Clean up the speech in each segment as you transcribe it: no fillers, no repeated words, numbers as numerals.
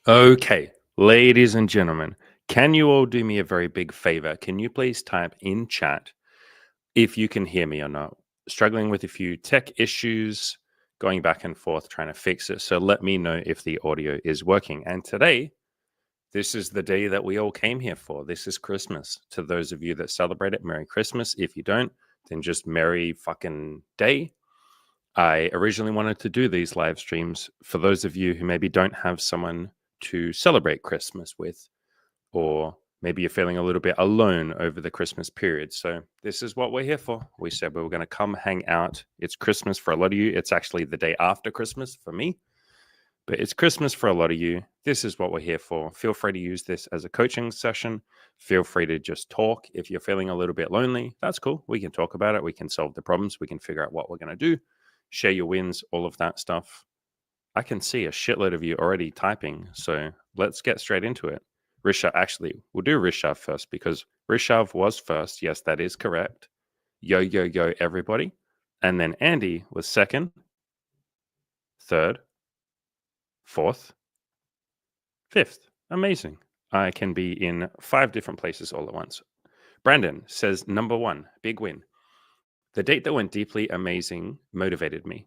Okay, ladies and gentlemen, can you all do me a very big favor? Can you please type in chat if you can hear me or not? Struggling with a few tech issues, going back and forth trying to fix it. So let me know if the audio is working. And today, this is the day that we all came here for. This is Christmas. To those of you that celebrate it, Merry Christmas. If you don't, then just Merry fucking day. I originally wanted to do these live streams for those of you who maybe don't have someone to celebrate Christmas with, or maybe you're feeling a little bit alone over the Christmas period. So this is what we're here for. We said we were going to come hang out. It's Christmas for a lot of you. It's actually the day after Christmas for me, but it's Christmas for a lot of you. This is what we're here for. Feel free to use this as a coaching session. Feel free to just talk. If you're feeling a little bit lonely, that's cool. We can talk about it. We can solve the problems. We can figure out what we're going to do. Share your wins, all of that stuff. I can see a shitload of you already typing, so let's get straight into it. Rishav, actually, we'll do Rishav first because Rishav was first. Yes, that is correct. Yo, yo, yo, everybody. And then Andy was second, third, fourth, fifth. Amazing. I can be in 5 different places all at once. Brandon says, number 1, big win. The date that went deeply amazing motivated me.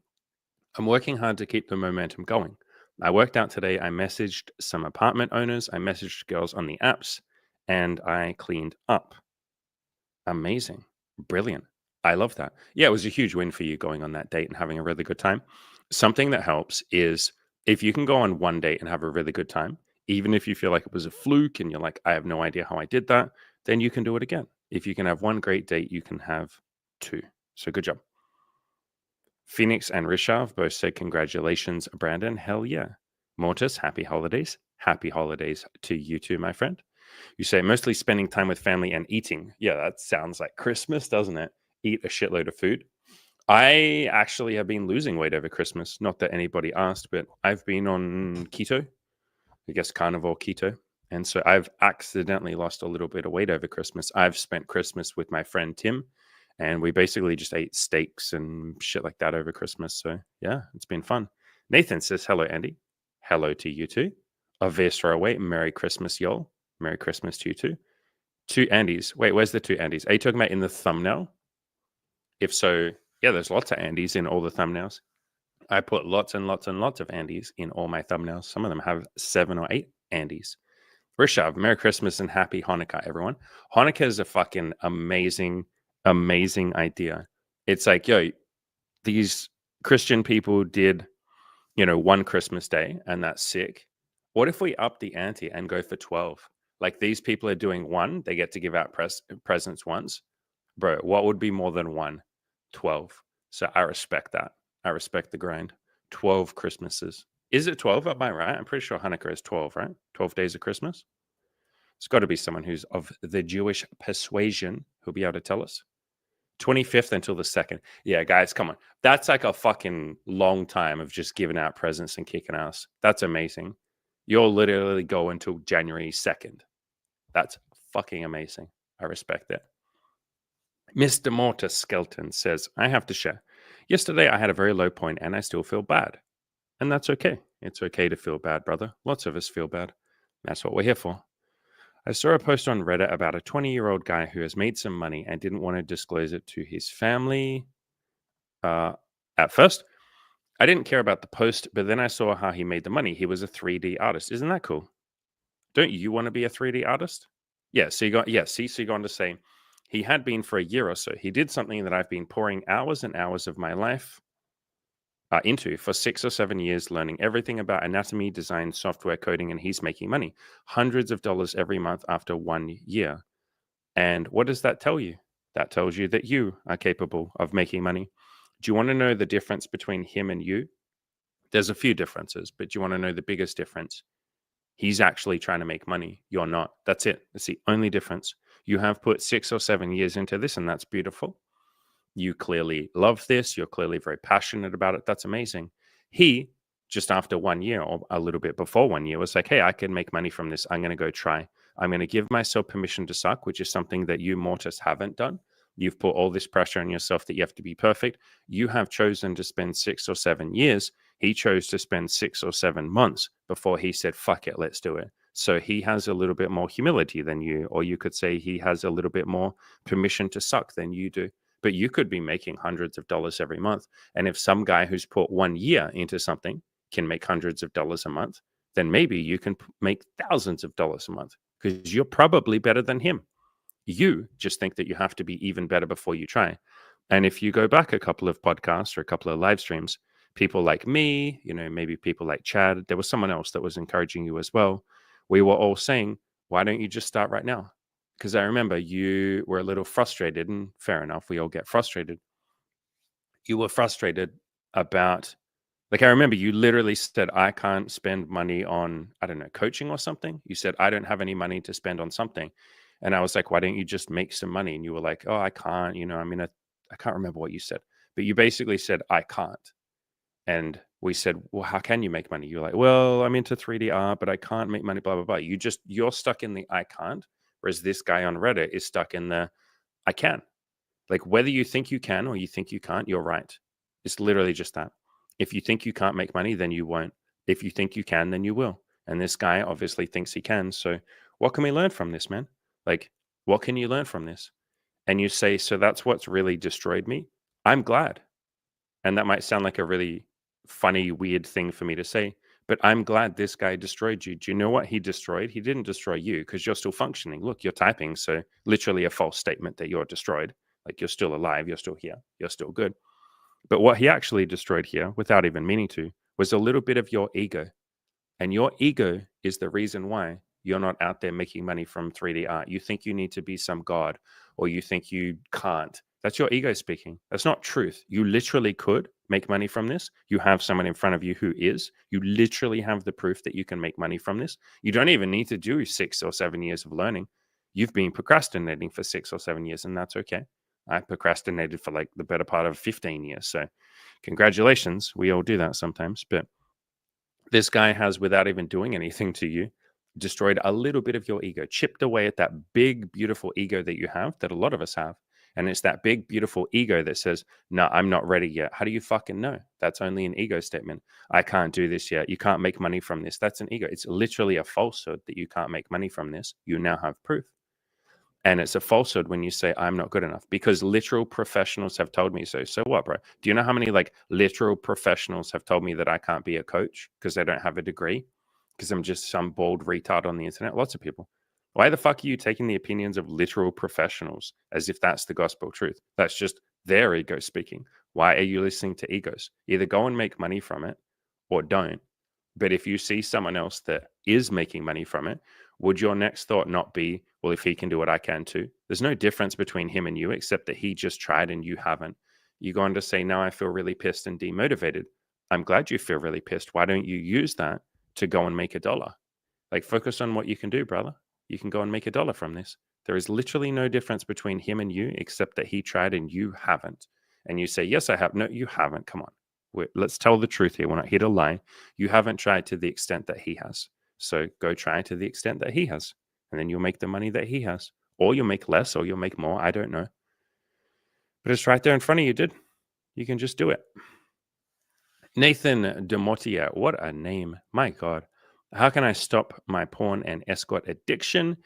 I'm working hard to keep the momentum going. I worked out today. I messaged some apartment owners. I messaged girls on the apps and I cleaned up. Amazing. Brilliant. I love that. Yeah, it was a huge win for you going on that date and having a really good time. Something that helps is if you can go on one date and have a really good time, even if you feel like it was a fluke and you're like, I have no idea how I did that, then you can do it again. If you can have one great date, you can have 2. So good job. Phoenix and Rishav both said, congratulations, Brandon. Hell yeah. Mortis, happy holidays. Happy holidays to you too, my friend. You say mostly spending time with family and eating. Yeah, that sounds like Christmas, doesn't it? Eat a shitload of food. I actually have been losing weight over Christmas. Not that anybody asked, but I've been on keto, I guess carnivore keto. And so I've accidentally lost a little bit of weight over Christmas. I've spent Christmas with my friend Tim, and we basically just ate steaks and shit like that over Christmas. So yeah, it's been fun. Nathan says, hello, Andy. Hello to you too. Avesra away. Merry Christmas, y'all. Merry Christmas to you too. 2 Andys. Wait, where's the 2 Andys? Are you talking about in the thumbnail? If so, yeah, there's lots of Andys in all the thumbnails. I put lots and lots and lots of Andys in all my thumbnails. Some of them have 7 or 8 Andys. Rishav, Merry Christmas and Happy Hanukkah, everyone. Hanukkah is a fucking amazing idea. It's like, yo, these Christian people did, one Christmas day and that's sick. What if we up the ante and go for 12? Like these people are doing 1, they get to give out presents once. Bro, what would be more than 1? 12. So I respect that. I respect the grind. 12 Christmases. Is it 12? Am I right? I'm pretty sure Hanukkah is 12, right? 12 days of Christmas. It's got to be someone who's of the Jewish persuasion who'll be able to tell us. 25th until the 2nd. Yeah, guys, come on. That's like a fucking long time of just giving out presents and kicking ass. That's amazing. You'll literally go until January 2nd. That's fucking amazing. I respect that. Mr. Mortis Skelton says, I have to share. Yesterday, I had a very low point and I still feel bad. And that's okay. It's okay to feel bad, brother. Lots of us feel bad. That's what we're here for. I saw a post on Reddit about a 20-year-old guy who has made some money and didn't want to disclose it to his family. At first, I didn't care about the post, but then I saw how he made the money. He was a 3D artist. Isn't that cool? Don't you want to be a 3D artist? Yeah, so you go on to say, he had been for a year or so. He did something that I've been pouring hours and hours of my life into for 6 or 7 years, learning everything about anatomy, design, software, coding, and he's making money. Hundreds of dollars every month after 1 year. And what does that tell you? That tells you that you are capable of making money. Do you want to know the difference between him and you? There's a few differences, but do you want to know the biggest difference? He's actually trying to make money. You're not. That's it. That's the only difference. You have put 6 or 7 years into this, and that's beautiful. You clearly love this. You're clearly very passionate about it. That's amazing. He, just after 1 year or a little bit before 1 year, was like, hey, I can make money from this. I'm going to go try. I'm going to give myself permission to suck, which is something that you, Mortis, haven't done. You've put all this pressure on yourself that you have to be perfect. You have chosen to spend 6 or 7 years. He chose to spend 6 or 7 months before he said, fuck it, let's do it. So he has a little bit more humility than you, or you could say he has a little bit more permission to suck than you do. But you could be making hundreds of dollars every month. And if some guy who's put 1 year into something can make hundreds of dollars a month, then maybe you can make thousands of dollars a month because you're probably better than him. You just think that you have to be even better before you try. And if you go back a couple of podcasts or a couple of live streams, people like me, maybe people like Chad, there was someone else that was encouraging you as well. We were all saying, why don't you just start right now? Because I remember you were a little frustrated, and fair enough, we all get frustrated. You were frustrated about, like, I remember you literally said, I can't spend money on, I don't know, coaching or something. You said, I don't have any money to spend on something. And I was like, why don't you just make some money? And you were like, oh, I can't, I can't remember what you said, but you basically said, I can't. And we said, well, how can you make money? You're like, well, I'm into 3D art, but I can't make money, blah, blah, blah. You're stuck in the I can't, whereas this guy on Reddit is stuck in the I can. Like, whether you think you can or you think you can't, you're right. It's literally just that. If you think you can't make money, then you won't. If you think you can, then you will. And this guy obviously thinks he can. So what can we learn from this, man? Like, what can you learn from this? And you say, so that's what's really destroyed me. I'm glad. And that might sound like a really funny, weird thing for me to say, but I'm glad this guy destroyed you. Do you know what he destroyed? He didn't destroy you because you're still functioning. Look, you're typing. So literally a false statement that you're destroyed. Like, you're still alive. You're still here. You're still good. But what he actually destroyed here, without even meaning to, was a little bit of your ego. And your ego is the reason why you're not out there making money from 3D art. You think you need to be some god, or you think you can't. That's your ego speaking. That's not truth. You literally could make money from this. You have someone in front of you who is. You literally have the proof that you can make money from this. You don't even need to do 6 or 7 years of learning. You've been procrastinating for 6 or 7 years, and that's okay. I procrastinated for like the better part of 15 years. So congratulations. We all do that sometimes. But this guy has, without even doing anything to you, destroyed a little bit of your ego, chipped away at that big, beautiful ego that you have, that a lot of us have. And it's that big, beautiful ego that says, no, I'm not ready yet. How do you fucking know? That's only an ego statement. I can't do this yet. You can't make money from this. That's an ego. It's literally a falsehood that you can't make money from this. You now have proof. And it's a falsehood when you say, I'm not good enough, because literal professionals have told me so. So what, bro? Do you know how many like literal professionals have told me that I can't be a coach because they don't have a degree? Because I'm just some bald retard on the internet? Lots of people. Why the fuck are you taking the opinions of literal professionals as if that's the gospel truth? That's just their ego speaking. Why are you listening to egos? Either go and make money from it or don't. But if you see someone else that is making money from it, would your next thought not be, well, if he can do it, I can too? There's no difference between him and you, except that he just tried and you haven't. You go on to say, now I feel really pissed and demotivated. I'm glad you feel really pissed. Why don't you use that to go and make $1? Like, focus on what you can do, brother. You can go and make $1 from this. There is literally no difference between him and you, except that he tried and you haven't. And you say, yes, I have. No, you haven't. Come on. Let's tell the truth here. We're not here to lie. You haven't tried to the extent that he has. So go try to the extent that he has. And then you'll make the money that he has. Or you'll make less, or you'll make more. I don't know. But it's right there in front of you, dude. You can just do it. Nathan Demotia. What a name. My God. How can I stop my porn and escort addiction?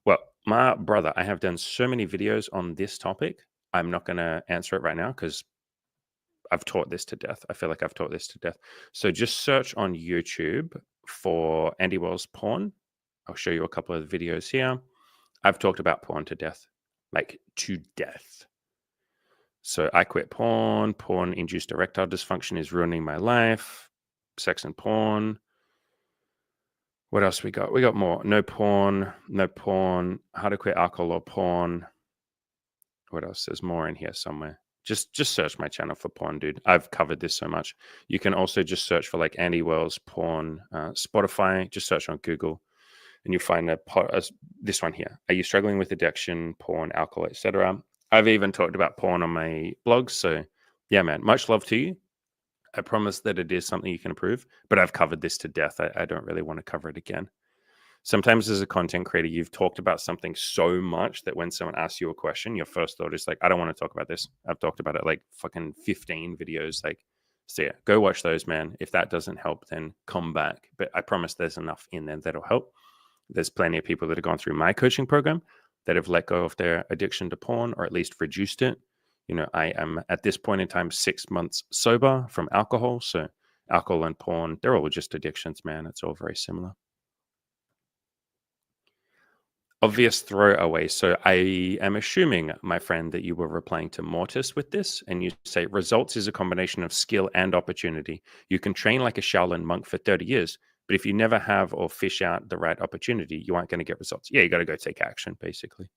Well, my brother, I have done so many videos on this topic. I'm not going to answer it right now because I've taught this to death. I feel like I've taught this to death. So just search on YouTube for Andy Wells porn. I'll show you a couple of videos here. I've talked about porn to death, like to death. So I quit porn. Porn-induced erectile dysfunction is ruining my life. Sex and porn. What else we got? We got more. No porn. How to quit alcohol or porn. What else? There's more in here somewhere. Just search my channel for porn, dude. I've covered this so much. You can also just search for like Andy Wells porn, Spotify. Just search on Google, and you'll find this one here. Are you struggling with addiction, porn, alcohol, etc.? I've even talked about porn on my blog. So yeah, man, much love to you. I promise that it is something you can improve, but I've covered this to death. I don't really want to cover it again. Sometimes as a content creator, you've talked about something so much that when someone asks you a question, your first thought is like, I don't want to talk about this. I've talked about it like fucking 15 videos. Like, So yeah, go watch those, man. If that doesn't help, then come back. But I promise there's enough in there that'll help. There's plenty of people that have gone through my coaching program that have let go of their addiction to porn or at least reduced it. I am at this point in time 6 months sober from alcohol. So alcohol and porn, they're all just addictions, man. It's all very similar. Obvious throwaway. So I am assuming, my friend, that you were replying to Mortis with this, and you say results is a combination of skill and opportunity. You can train like a Shaolin monk for 30 years, but if you never have or fish out the right opportunity, you aren't going to get results. Yeah, you got to go take action, basically.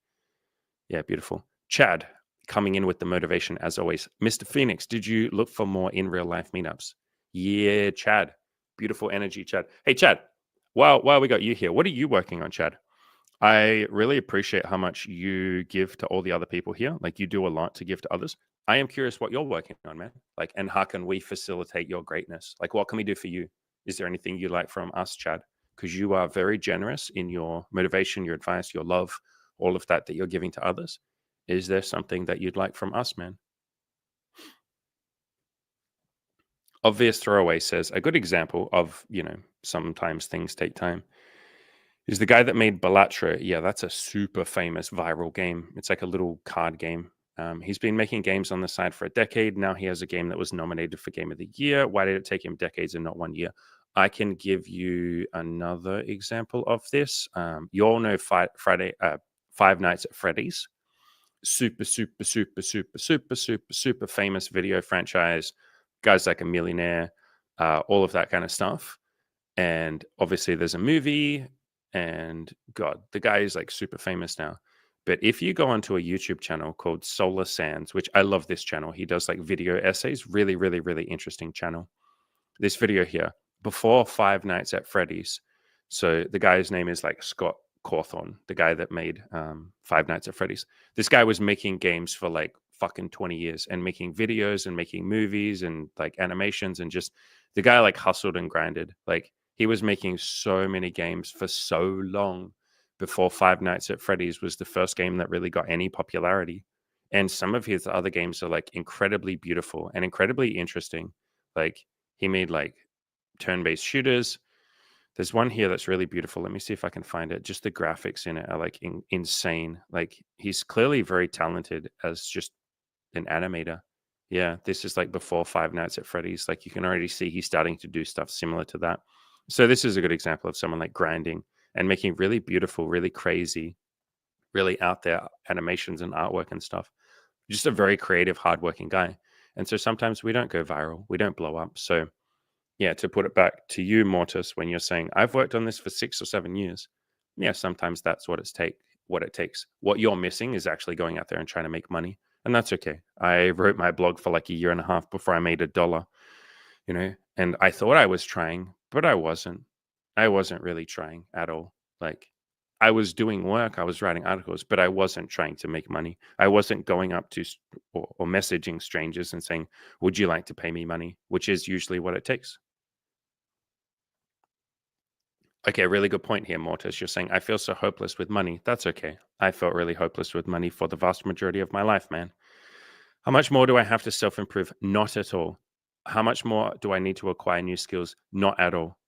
Yeah, beautiful. Chad, coming in with the motivation as always. Mr. Phoenix, did you look for more in real life meetups? Yeah, Chad. Beautiful energy, Chad. Hey, Chad, while we got you here, what are you working on, Chad? I really appreciate how much you give to all the other people here. Like, you do a lot to give to others. I am curious what you're working on, man. Like, and how can we facilitate your greatness? Like, what can we do for you? Is there anything you'd like from us, Chad? Because you are very generous in your motivation, your advice, your love, all of that you're giving to others. Is there something that you'd like from us, man? Obvious throwaway says a good example of, sometimes things take time is the guy that made Ballatra. Yeah, that's a super famous viral game. It's like a little card game. He's been making games on the side for a decade. Now he has a game that was nominated for Game of the Year. Why did it take him decades and not 1 year? I can give you another example of this. You all know Five Nights at Freddy's. Super, super, super, super, super, super, super famous video franchise. Guy's like a millionaire, all of that kind of stuff. And obviously there's a movie, and God, the guy is like super famous now. But if you go onto a YouTube channel called Solar Sands, which I love this channel, he does like video essays, really, really, really interesting channel. This video here, before Five Nights at Freddy's. So the guy's name is like Scott Cawthorn, the guy that made Five Nights at Freddy's. This guy was making games for like fucking 20 years and making videos and making movies and like animations, and just the guy like hustled and grinded. Like, he was making so many games for so long before Five Nights at Freddy's was the first game that really got any popularity. And some of his other games are like incredibly beautiful and incredibly interesting. Like, he made like turn-based shooters. There's one here that's really beautiful. Let me see if I can find it. Just the graphics in it are like insane. Like, he's clearly very talented as just an animator. Yeah, this is like before Five Nights at Freddy's. Like, you can already see he's starting to do stuff similar to that. So this is a good example of someone like grinding and making really beautiful, really crazy, really out there animations and artwork and stuff. Just a very creative, hardworking guy. And so sometimes we don't go viral, we don't blow up. So yeah, to put it back to you, Mortis, when you're saying I've worked on this for 6 or 7 years, yeah, sometimes that's what it takes. What you're missing is actually going out there and trying to make money, and that's okay. I wrote my blog for like a year and a half before I made $1, and I thought I was trying, but I wasn't. I wasn't really trying at all. Like, I was doing work, I was writing articles, but I wasn't trying to make money. I wasn't going up to or messaging strangers and saying, "Would you like to pay me money?" Which is usually what it takes. Okay, really good point here, Mortis. You're saying, I feel so hopeless with money. That's okay. I felt really hopeless with money for the vast majority of my life, man. How much more do I have to self improve? Not at all. How much more do I need to acquire new skills? Not at all.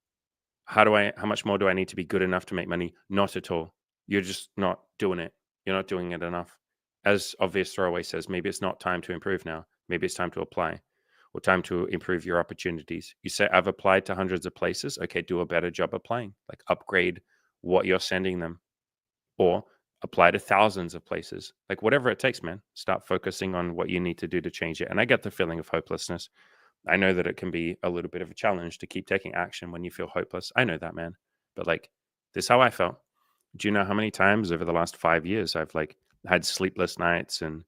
How much more do I need to be good enough to make money? Not at all. You're just not doing it. You're not doing it enough. As Obvious Throwaway says, maybe it's not time to improve now. Maybe it's time to apply, or time to improve your opportunities. You say, I've applied to hundreds of places. Okay, do a better job applying. Like, upgrade what you're sending them, or apply to thousands of places. Like, whatever it takes, man. Start focusing on what you need to do to change it. And I get the feeling of hopelessness. I know that it can be a little bit of a challenge to keep taking action when you feel hopeless. I know that, man. But like, this is how I felt. Do you know how many times over the last 5 years I've like had sleepless nights and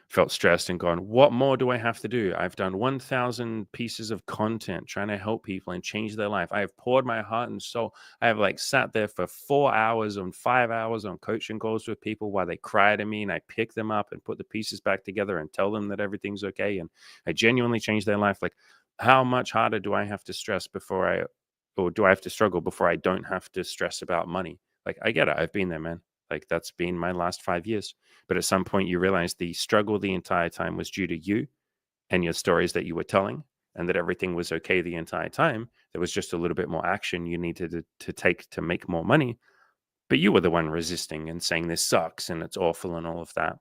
felt stressed and gone, what more do I have to do? I've done 1,000 pieces of content trying to help people and change their life. I have poured my heart and soul. I have like sat there for 4 hours and 5 hours on coaching calls with people while they cry to me, and I pick them up and put the pieces back together and tell them that everything's okay. And I genuinely change their life. Like, how much harder do I have to stress or do I have to struggle before I don't have to stress about money? Like, I get it. I've been there, man. Like, that's been my last 5 years. But at some point, you realize the struggle the entire time was due to you and your stories that you were telling. and that everything was okay the entire time. There was just a little bit more action you needed to take to make more money. But you were the one resisting and saying this sucks and it's awful and all of that.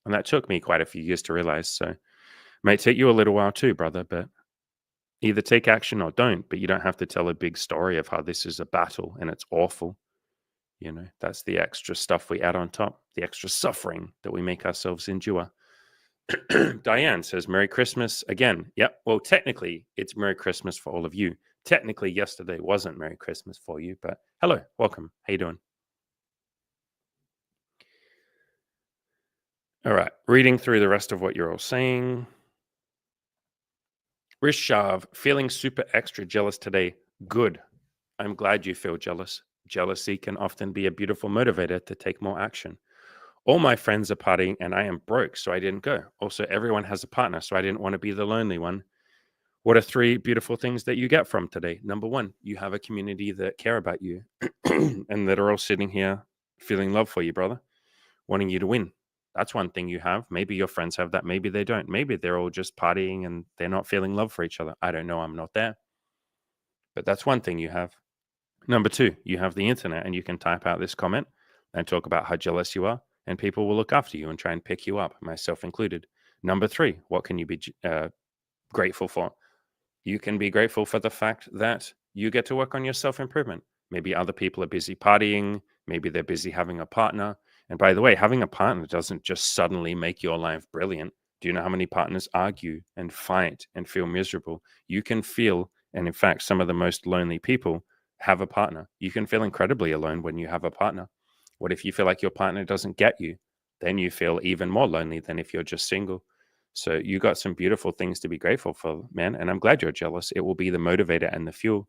And that took me quite a few years to realize. So it may take you a little while too, brother, but either take action or don't. But you don't have to tell a big story of how this is a battle and it's awful. That's the extra stuff we add on top, the extra suffering that we make ourselves endure. Diane says, Merry Christmas again. Yep. Well, technically, it's Merry Christmas for all of you. Technically, yesterday wasn't Merry Christmas for you, but hello, welcome. How you doing? All right. Reading through the rest of what you're all saying. Rishav, feeling super extra jealous today. Good. I'm glad you feel jealous. Jealousy can often be a beautiful motivator to take more action. All my friends are partying and I am broke, so I didn't go. Also, everyone has a partner, so I didn't want to be the lonely one. What are 3 beautiful things that you get from today? Number 1, you have a community that care about you and that are all sitting here feeling love for you, brother, wanting you to win. That's one thing you have. Maybe your friends have that. Maybe they don't. Maybe they're all just partying and they're not feeling love for each other. I don't know. I'm not there. But that's one thing you have. Number 2, you have the internet and you can type out this comment and talk about how jealous you are, and people will look after you and try and pick you up, myself included. Number 3, what can you be grateful for? You can be grateful for the fact that you get to work on your self-improvement. Maybe other people are busy partying. Maybe they're busy having a partner. And by the way, having a partner doesn't just suddenly make your life brilliant. Do you know how many partners argue and fight and feel miserable? You can feel, and in fact, some of the most lonely people have a partner. You can feel incredibly alone when you have a partner. What if you feel like your partner doesn't get you? Then you feel even more lonely than if you're just single. So you got some beautiful things to be grateful for, man. And I'm glad you're jealous. It will be the motivator and the fuel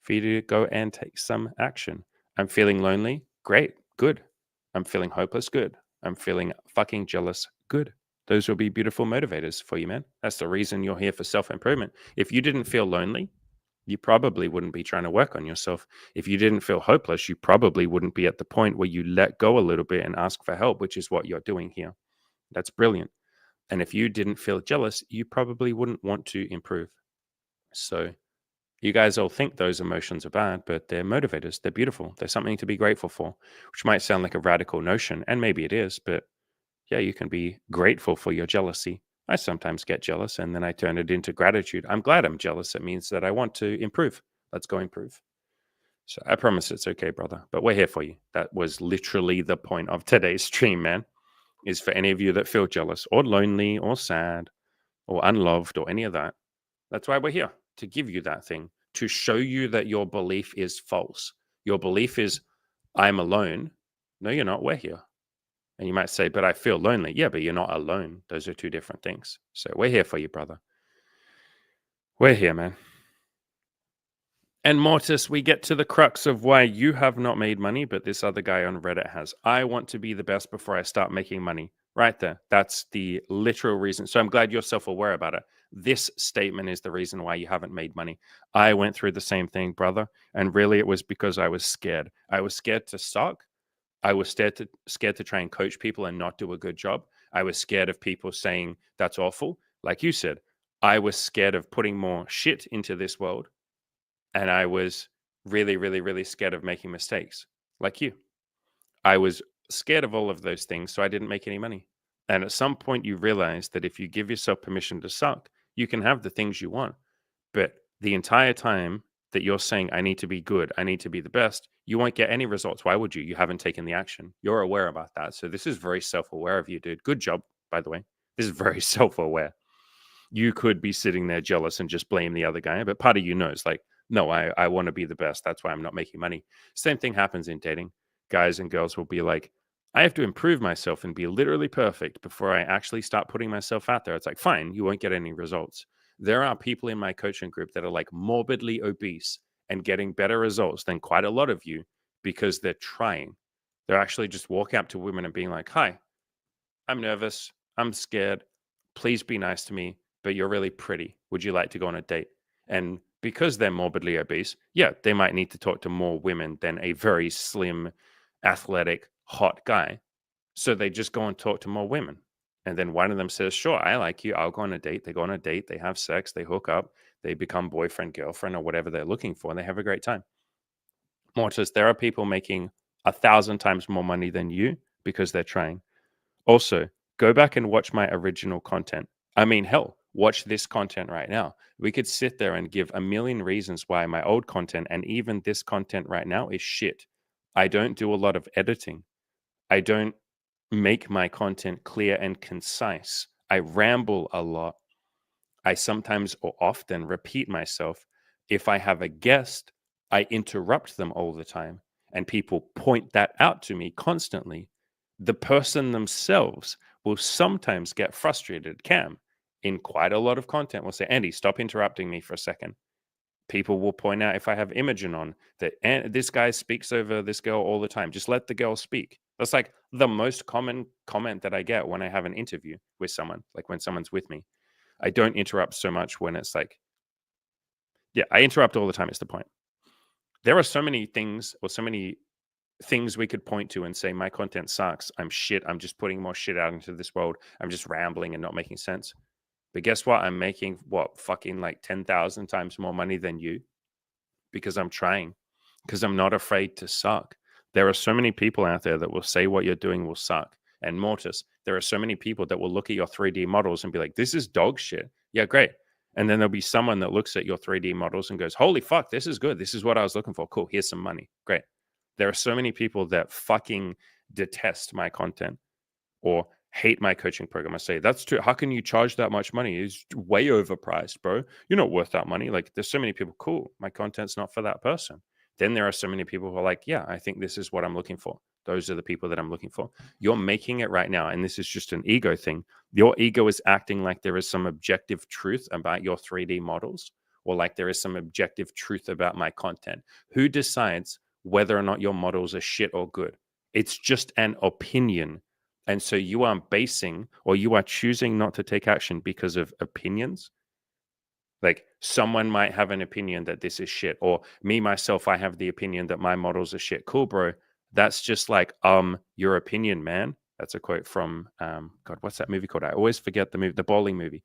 for you to go and take some action. I'm feeling lonely. Great. Good. I'm feeling hopeless. Good. I'm feeling fucking jealous. Good. Those will be beautiful motivators for you, man. That's the reason you're here for self improvement. If you didn't feel lonely, you probably wouldn't be trying to work on yourself. If you didn't feel hopeless, you probably wouldn't be at the point where you let go a little bit and ask for help, which is what you're doing here. That's brilliant. And if you didn't feel jealous, you probably wouldn't want to improve. So you guys all think those emotions are bad, but they're motivators. They're beautiful. They're something to be grateful for, which might sound like a radical notion, and maybe it is, but yeah, you can be grateful for your jealousy. I sometimes get jealous and then I turn it into gratitude. I'm glad I'm jealous. It means that I want to improve. Let's go improve. So I promise it's okay, brother, but we're here for you. That was literally the point of today's stream, man, is for any of you that feel jealous or lonely or sad or unloved or any of that. That's why we're here, to give you that thing, to show you that your belief is false. Your belief is, I'm alone. No, you're not. We're here. And you might say, but I feel lonely. Yeah, but you're not alone. Those are 2 different things. So we're here for you, brother. We're here, man. And Mortis, we get to the crux of why you have not made money, but this other guy on Reddit has. I want to be the best before I start making money. Right there. That's the literal reason. So I'm glad you're self-aware about it. This statement is the reason why you haven't made money. I went through the same thing, brother. And really it was because I was scared. I was scared to suck. I was scared to try and coach people and not do a good job. I was scared of people saying that's awful. Like you said, I was scared of putting more shit into this world. And I was really, really, really scared of making mistakes, like you. I was scared of all of those things, so I didn't make any money. And at some point, you realize that if you give yourself permission to suck, you can have the things you want. But the entire time that you're saying, I need to be good, I need to be the best, you won't get any results. Why would you? You haven't taken the action. You're aware about that. So this is very self-aware of you, dude. Good job, by the way. This is very self-aware. You could be sitting there jealous and just blame the other guy, but part of you knows, like, no, I want to be the best. That's why I'm not making money. Same thing happens in dating. Guys and girls will be like, I have to improve myself and be literally perfect before I actually start putting myself out there. It's like, fine, you won't get any results. There are people in my coaching group that are like morbidly obese and getting better results than quite a lot of you because they're trying. They're actually just walking up to women and being like, hi, I'm nervous. I'm scared. Please be nice to me, but you're really pretty. Would you like to go on a date? And because they're morbidly obese, yeah, they might need to talk to more women than a very slim, athletic, hot guy. So they just go and talk to more women. And then one of them says, sure, I like you. I'll go on a date. They go on a date. They have sex. They hook up. They become boyfriend, girlfriend, or whatever they're looking for. And they have a great time. Mortis, there are people making 1,000 times more money than you because they're trying. Also, go back and watch my original content. I mean, hell, watch this content right now. We could sit there and give a million reasons why my old content and even this content right now is shit. I don't do a lot of editing. I don't make my content clear and concise. I ramble a lot. I sometimes or often repeat myself. If I have a guest, I interrupt them all the time, and people point that out to me constantly. The person themselves will sometimes get frustrated. Cam, in quite a lot of content, will say, Andy, stop interrupting me for a second. People will point out if I have Imogen on that and this guy speaks over this girl all the time. Just let the girl speak. That's like the most common comment that I get when I have an interview with someone, like when someone's with me. I don't interrupt so much when it's like, yeah, I interrupt all the time. Is the point. There are so many things or so many things we could point to and say, my content sucks. I'm shit. I'm just putting more shit out into this world. I'm just rambling and not making sense. But guess what? I'm making fucking like 10,000 times more money than you because I'm trying, because I'm not afraid to suck. There are so many people out there that will say what you're doing will suck. And Mortis, there are so many people that will look at your 3D models and be like, this is dog shit. Yeah, great. And then there'll be someone that looks at your 3D models and goes, holy fuck, this is good. This is what I was looking for. Cool. Here's some money. Great. There are so many people that fucking detest my content or hate my coaching program. I say, that's true. How can you charge that much money? It's way overpriced, bro. You're not worth that money. Like, there's so many people, cool. My content's not for that person. Then there are so many people who are like, yeah, I think this is what I'm looking for. Those are the people that I'm looking for. You're making it right now. And this is just an ego thing. Your ego is acting like there is some objective truth about your 3D models, or like there is some objective truth about my content. Who decides whether or not your models are shit or good? It's just an opinion. And so you are basing or you are choosing not to take action because of opinions. Like someone might have an opinion that this is shit, or me, myself, I have the opinion that my models are shit. Cool, bro. That's just like, your opinion, man. That's a quote from, God, what's that movie called? I always forget the movie, the bowling movie.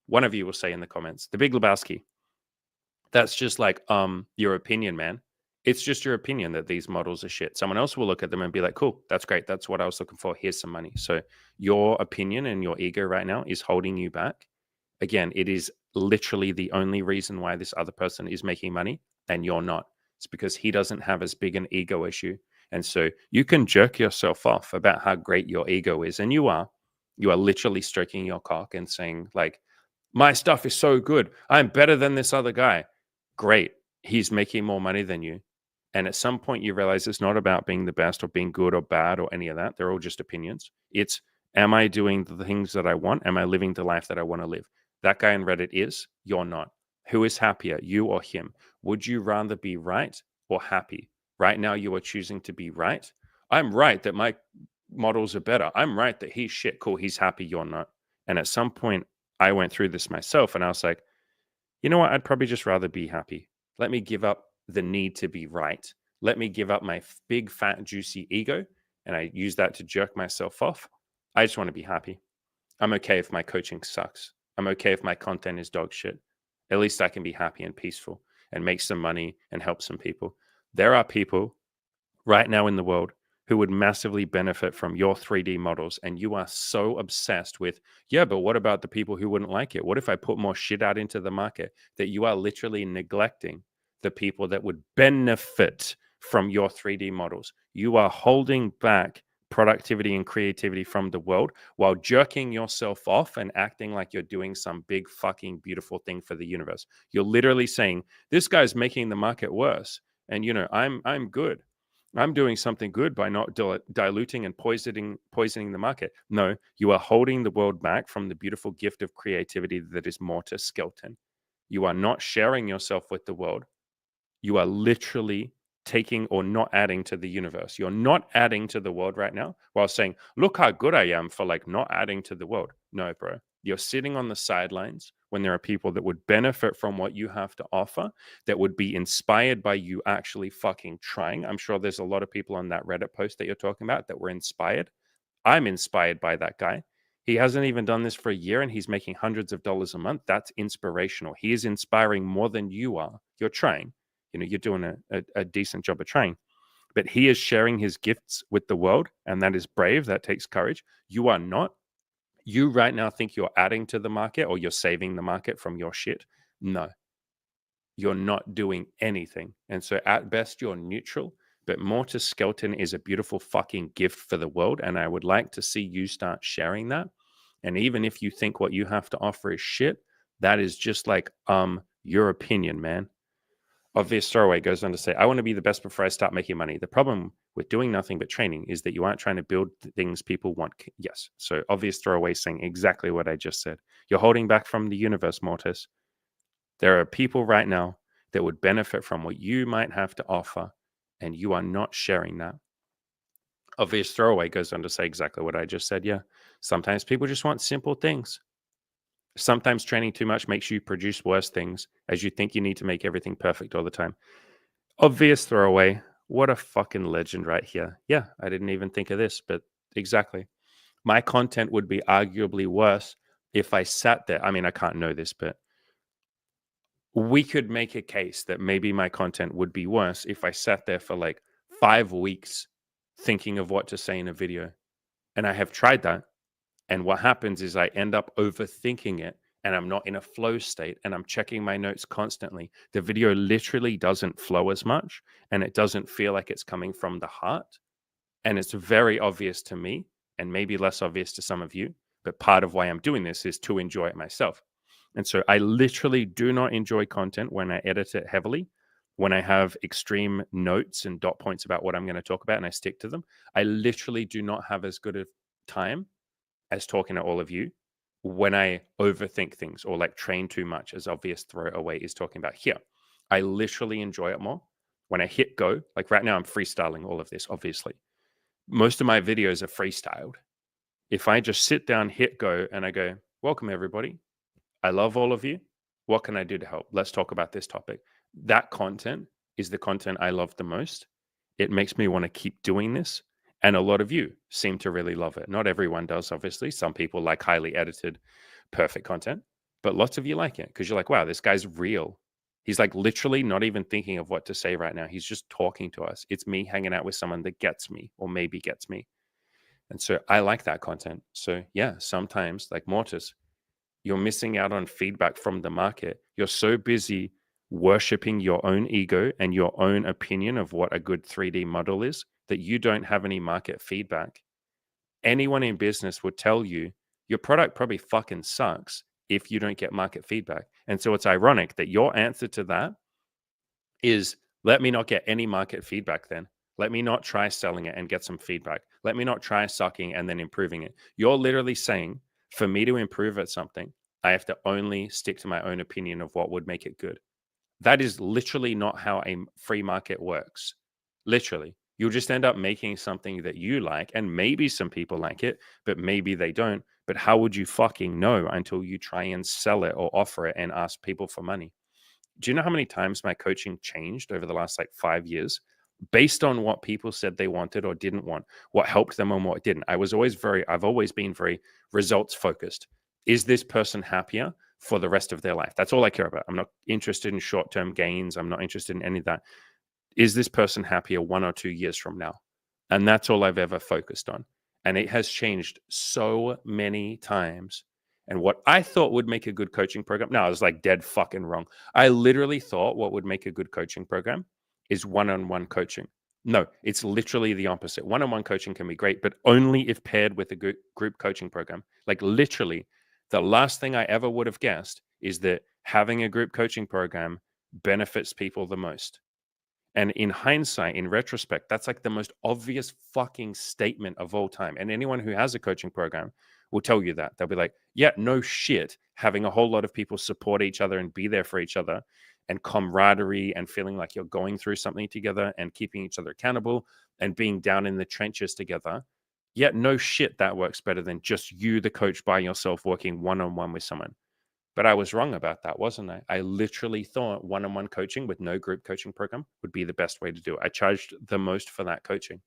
One of you will say in the comments, The Big Lebowski. That's just like, your opinion, man. It's just your opinion that these models are shit. Someone else will look at them and be like, cool, that's great. That's what I was looking for. Here's some money. So your opinion and your ego right now is holding you back. Again, it is literally the only reason why this other person is making money and you're not. It's because he doesn't have as big an ego issue. And so you can jerk yourself off about how great your ego is. And you are literally stroking your cock and saying like, my stuff is so good. I'm better than this other guy. Great. He's making more money than you. And at some point, you realize it's not about being the best or being good or bad or any of that. They're all just opinions. It's, am I doing the things that I want? Am I living the life that I want to live? That guy on Reddit is, you're not. Who is happier, you or him? Would you rather be right or happy? Right now, you are choosing to be right. I'm right that my models are better. I'm right that he's shit. Cool. He's happy. You're not. And at some point, I went through this myself and I was like, you know what? I'd probably just rather be happy. Let me give up the need to be right. Let me give up my big, fat, juicy ego. And I use that to jerk myself off. I just want to be happy. I'm okay if my coaching sucks. I'm okay if my content is dog shit. At least I can be happy and peaceful and make some money and help some people. There are people right now in the world who would massively benefit from your 3D models. And you are so obsessed with, yeah, but what about the people who wouldn't like it? What if I put more shit out into the market? That you are literally neglecting the people that would benefit from your 3D models. You are holding back productivity and creativity from the world while jerking yourself off and acting like you're doing some big fucking beautiful thing for the universe. You're literally saying, this guy's making the market worse. And I'm good. I'm doing something good by not diluting and poisoning the market. No, you are holding the world back from the beautiful gift of creativity that is Mortis Skelton. You are not sharing yourself with the world. You are literally taking or not adding to the universe. You're not adding to the world right now while saying, look how good I am for like not adding to the world. No, bro. You're sitting on the sidelines when there are people that would benefit from what you have to offer, that would be inspired by you actually fucking trying. I'm sure there's a lot of people on that Reddit post that you're talking about that were inspired. I'm inspired by that guy. He hasn't even done this for a year and he's making hundreds of dollars a month. That's inspirational. He is inspiring more than you are. You're trying. You're doing a decent job of trying. But he is sharing his gifts with the world, and that is brave. That takes courage. You are not. You right now think you're adding to the market or you're saving the market from your shit. No, you're not doing anything. And so at best, you're neutral. But Mortis Skelton is a beautiful fucking gift for the world. And I would like to see you start sharing that. And even if you think what you have to offer is shit, that is just like your opinion, man. Obvious Throwaway goes on to say, I want to be the best before I start making money. The problem with doing nothing but training is that you aren't trying to build things people want. Yes. So Obvious Throwaway saying exactly what I just said. You're holding back from the universe, Mortis. There are people right now that would benefit from what you might have to offer, and you are not sharing that. Obvious Throwaway goes on to say exactly what I just said. Yeah. Sometimes people just want simple things. Sometimes training too much makes you produce worse things as you think you need to make everything perfect all the time. Obvious Throwaway. What a fucking legend right here. Yeah, I didn't even think of this, but exactly. My content would be arguably worse if I sat there. I mean, I can't know this, but we could make a case that maybe my content would be worse if I sat there for like 5 weeks thinking of what to say in a video. And I have tried that. And what happens is I end up overthinking it and I'm not in a flow state and I'm checking my notes constantly. The video literally doesn't flow as much and it doesn't feel like it's coming from the heart. And it's very obvious to me and maybe less obvious to some of you. But part of why I'm doing this is to enjoy it myself. And so I literally do not enjoy content when I edit it heavily, when I have extreme notes and dot points about what I'm going to talk about and I stick to them. I literally do not have as good a time as talking to all of you when I overthink things or like train too much, as Obvious Throwaway is talking about here. I literally enjoy it more when I hit go. Like right now, I'm freestyling all of this, obviously. Most of my videos are freestyled. If I just sit down, hit go, and I go, welcome everybody. I love all of you. What can I do to help? Let's talk about this topic. That content is the content I love the most. It makes me want to keep doing this. And a lot of you seem to really love it. Not everyone does, obviously. Some people like highly edited, perfect content, but lots of you like it because you're like, wow, this guy's real. He's like literally not even thinking of what to say right now. He's just talking to us. It's me hanging out with someone that gets me or maybe gets me. And so I like that content. So yeah, sometimes like Mortis, you're missing out on feedback from the market. You're so busy worshiping your own ego and your own opinion of what a good 3D model is that you don't have any market feedback. Anyone in business would tell you your product probably fucking sucks if you don't get market feedback. And so it's ironic that your answer to that is let me not get any market feedback then. Let me not try selling it and get some feedback. Let me not try sucking and then improving it. You're literally saying for me to improve at something, I have to only stick to my own opinion of what would make it good. That is literally not how a free market works. Literally. You'll just end up making something that you like, and maybe some people like it, but maybe they don't. But how would you fucking know until you try and sell it or offer it and ask people for money? Do you know how many times my coaching changed over the last like 5 years based on what people said they wanted or didn't want, what helped them and what didn't? I've always been very results focused. Is this person happier for the rest of their life? That's all I care about. I'm not interested in short-term gains. I'm not interested in any of that. Is this person happier 1 or 2 years from now? And that's all I've ever focused on. And it has changed so many times. And what I thought would make a good coaching program, no, I was like dead fucking wrong. I literally thought what would make a good coaching program is one-on-one coaching. No, it's literally the opposite. One-on-one coaching can be great, but only if paired with a group coaching program. Like literally, the last thing I ever would have guessed is that having a group coaching program benefits people the most. And in hindsight, in retrospect, that's like the most obvious fucking statement of all time. And anyone who has a coaching program will tell you that. They'll be like, yeah, no shit. Having a whole lot of people support each other and be there for each other and camaraderie and feeling like you're going through something together and keeping each other accountable and being down in the trenches together. Yeah, no shit. That works better than just you, the coach, by yourself working one-on-one with someone. But I was wrong about that, wasn't I? I literally thought one-on-one coaching with no group coaching program would be the best way to do it. I charged the most for that coaching.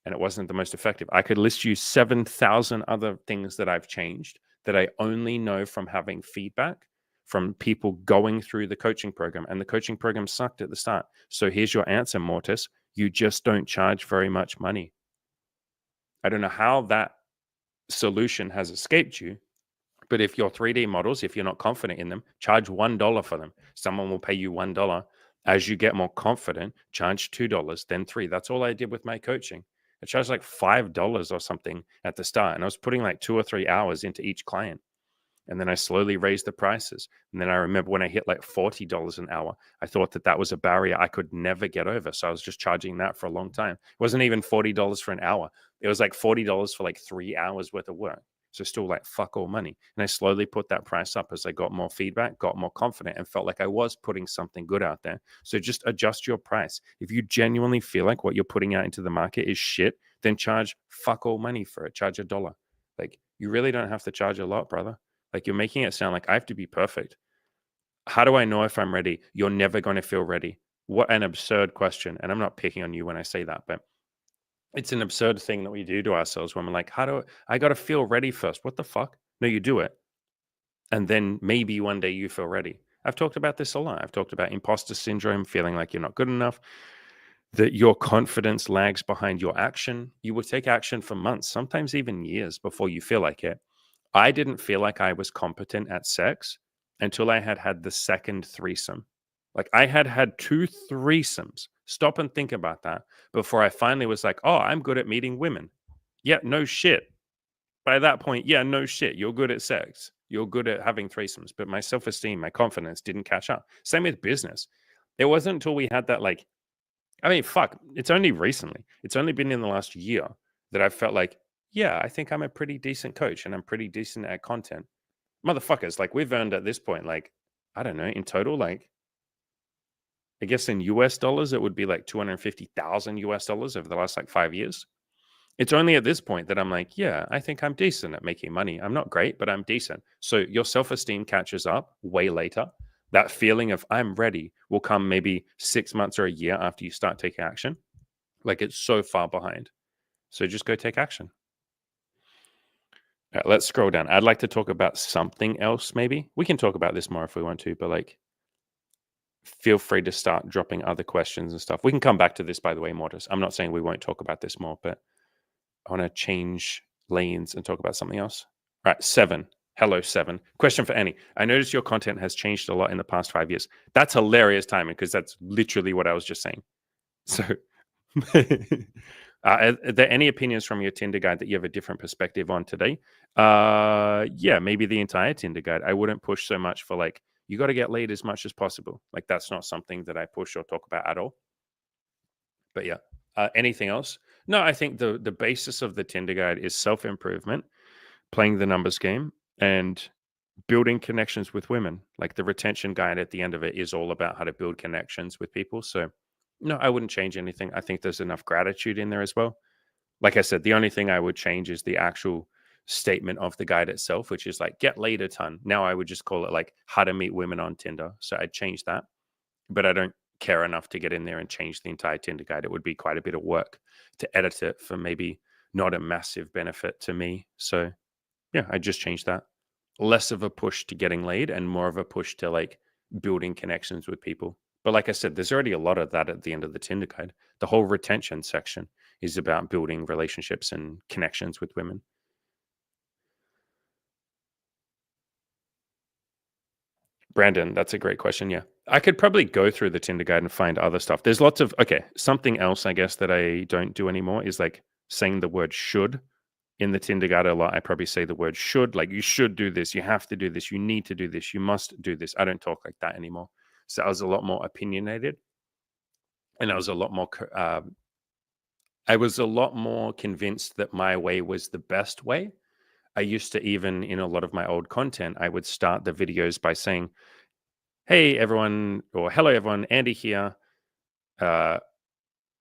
and it wasn't the most effective. I could list you 7,000 other things that I've changed that I only know from having feedback from people going through the coaching program, and the coaching program sucked at the start. So here's your answer, Mortis. You just don't charge very much money. I don't know how that solution has escaped you, but if your 3D models, if you're not confident in them, charge $1 for them. Someone will pay you $1. As you get more confident, charge $2, then $3. That's all I did with my coaching. I charged like $5 or something at the start, and I was putting like 2 or 3 hours into each client. And then I slowly raised the prices. And then I remember when I hit like $40 an hour, I thought that that was a barrier I could never get over. So I was just charging that for a long time. It wasn't even $40 for an hour. It was like $40 for like 3 hours worth of work. So still like fuck all money. And I slowly put that price up as I got more feedback, got more confident, and felt like I was putting something good out there. So just adjust your price. If you genuinely feel like what you're putting out into the market is shit, then charge fuck all money for it. Charge $1. Like, you really don't have to charge a lot, brother. Like, you're making it sound like I have to be perfect. How do I know if I'm ready? You're never going to feel ready. What an absurd question. And I'm not picking on you when I say that, but it's an absurd thing that we do to ourselves when we're like, I got to feel ready first? What the fuck? No, you do it. And then maybe one day you feel ready. I've talked about this a lot. I've talked about imposter syndrome, feeling like you're not good enough, that your confidence lags behind your action. You will take action for months, sometimes even years before you feel like it. I didn't feel like I was competent at sex until I had had the second threesome. Like, I had had 2 threesomes. Stop and think about that before I finally was like, oh, I'm good at meeting women. Yeah, no shit. By that point, yeah, no shit. You're good at sex. You're good at having threesomes. But my self esteem, my confidence didn't catch up. Same with business. It wasn't until we had that, like, I mean, fuck, it's only recently. It's only been in the last year that I've felt like, yeah, I think I'm a pretty decent coach and I'm pretty decent at content. Motherfuckers, like, we've earned at this point, like, I don't know, in total, like, I guess in US dollars, it would be like 250,000 US dollars over the last like 5 years. It's only at this point that I'm like, yeah, I think I'm decent at making money. I'm not great, but I'm decent. So your self esteem catches up way later. That feeling of I'm ready will come maybe 6 months or a year after you start taking action. Like, it's so far behind. So just go take action. All right, let's scroll down. I'd like to talk about something else, maybe. We can talk about this more if we want to, but like, feel free to start dropping other questions and stuff. We can come back to this, by the way, Mortis. I'm not saying we won't talk about this more, but I want to change lanes and talk about something else. All right, 7. Hello, 7. Question for Annie. I noticed your content has changed a lot in the past 5 years. That's hilarious timing, because that's literally what I was just saying. So, are there any opinions from your Tinder guide that you have a different perspective on today? Yeah, maybe the entire Tinder guide. I wouldn't push so much for like, you got to get laid as much as possible. Like, that's not something that I push or talk about at all. But yeah, anything else? No, I think the basis of the Tinder guide is self improvement, playing the numbers game, and building connections with women. Like, the retention guide at the end of it is all about how to build connections with people. So, no, I wouldn't change anything. I think there's enough gratitude in there as well. Like I said, the only thing I would change is the actual statement of the guide itself, which is like, get laid a ton. Now I would just call it like how to meet women on Tinder. So I'd change that. But I don't care enough to get in there and change the entire Tinder guide. It would be quite a bit of work to edit it for maybe not a massive benefit to me. So yeah, I just changed that. Less of a push to getting laid and more of a push to like building connections with people. But like I said, there's already a lot of that at the end of the Tinder guide. The whole retention section is about building relationships and connections with women. Brandon, that's a great question. Yeah. I could probably go through the Tinder guide and find other stuff. There's lots of, okay, something else, I guess, that I don't do anymore is like saying the word should in the Tinder guide a lot. I probably say the word should, like, you should do this, you have to do this, you need to do this, you must do this. I don't talk like that anymore. So I was a lot more opinionated, and I was a lot more convinced that my way was the best way. I used to, even in a lot of my old content, I would start the videos by saying, hey everyone, or hello everyone, Andy here, uh,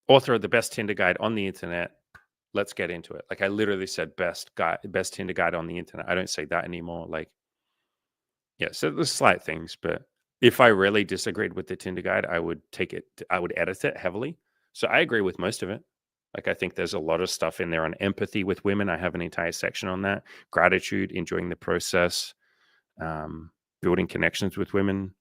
author of the best Tinder guide on the internet. Let's get into it. Like, I literally said best Tinder guide on the internet. I don't say that anymore. Like, yeah, so there's slight things, but if I really disagreed with the Tinder guide, I would edit it heavily. So I agree with most of it. Like, I think there's a lot of stuff in there on empathy with women. I have an entire section on that. Gratitude, enjoying the process, um, building connections with women.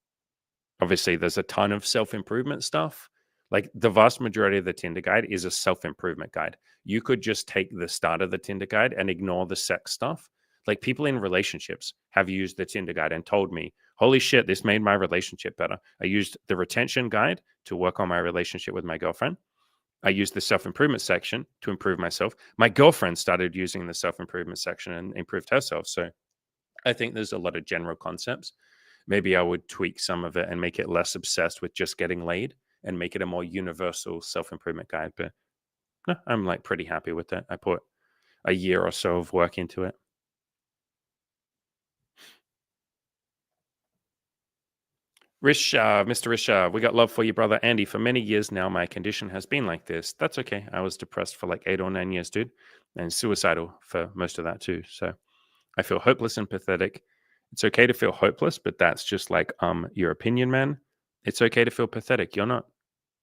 Obviously, there's a ton of self improvement stuff. Like, the vast majority of the Tinder guide is a self improvement guide. You could just take the start of the Tinder guide and ignore the sex stuff. Like, people in relationships have used the Tinder guide and told me, holy shit, this made my relationship better. I used the retention guide to work on my relationship with my girlfriend. I used the self improvement section to improve myself. My girlfriend started using the self improvement section and improved herself. So I think there's a lot of general concepts. Maybe I would tweak some of it and make it less obsessed with just getting laid and make it a more universal self improvement guide. But no, I'm like pretty happy with it. I put a year or so of work into it. Mr. Risha, we got love for you, brother Andy. For many years now, my condition has been like this. That's okay. I was depressed for like 8 or 9 years, dude, and suicidal for most of that too. So I feel hopeless and pathetic. It's okay to feel hopeless, but that's just like your opinion, man. It's okay to feel pathetic. You're not.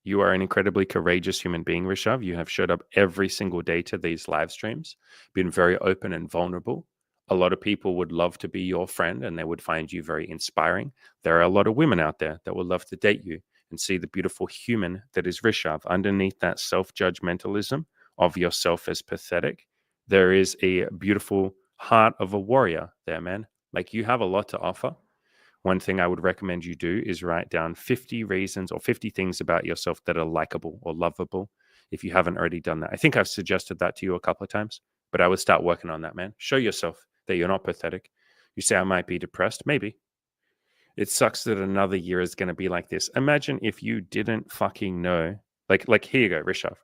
You are an incredibly courageous human being, Rishav. You have showed up every single day to these live streams, been very open and vulnerable. A lot of people would love to be your friend and they would find you very inspiring. There are a lot of women out there that would love to date you and see the beautiful human that is Rishav. Underneath that self judgmentalism of yourself as pathetic, there is a beautiful heart of a warrior there, man. Like, you have a lot to offer. One thing I would recommend you do is write down 50 reasons or 50 things about yourself that are likable or lovable if you haven't already done that. I think I've suggested that to you a couple of times, but I would start working on that, man. Show yourself that you're not pathetic. You say, I might be depressed. Maybe. It sucks that another year is going to be like this. Imagine if you didn't fucking know. Like here you go, Rishav.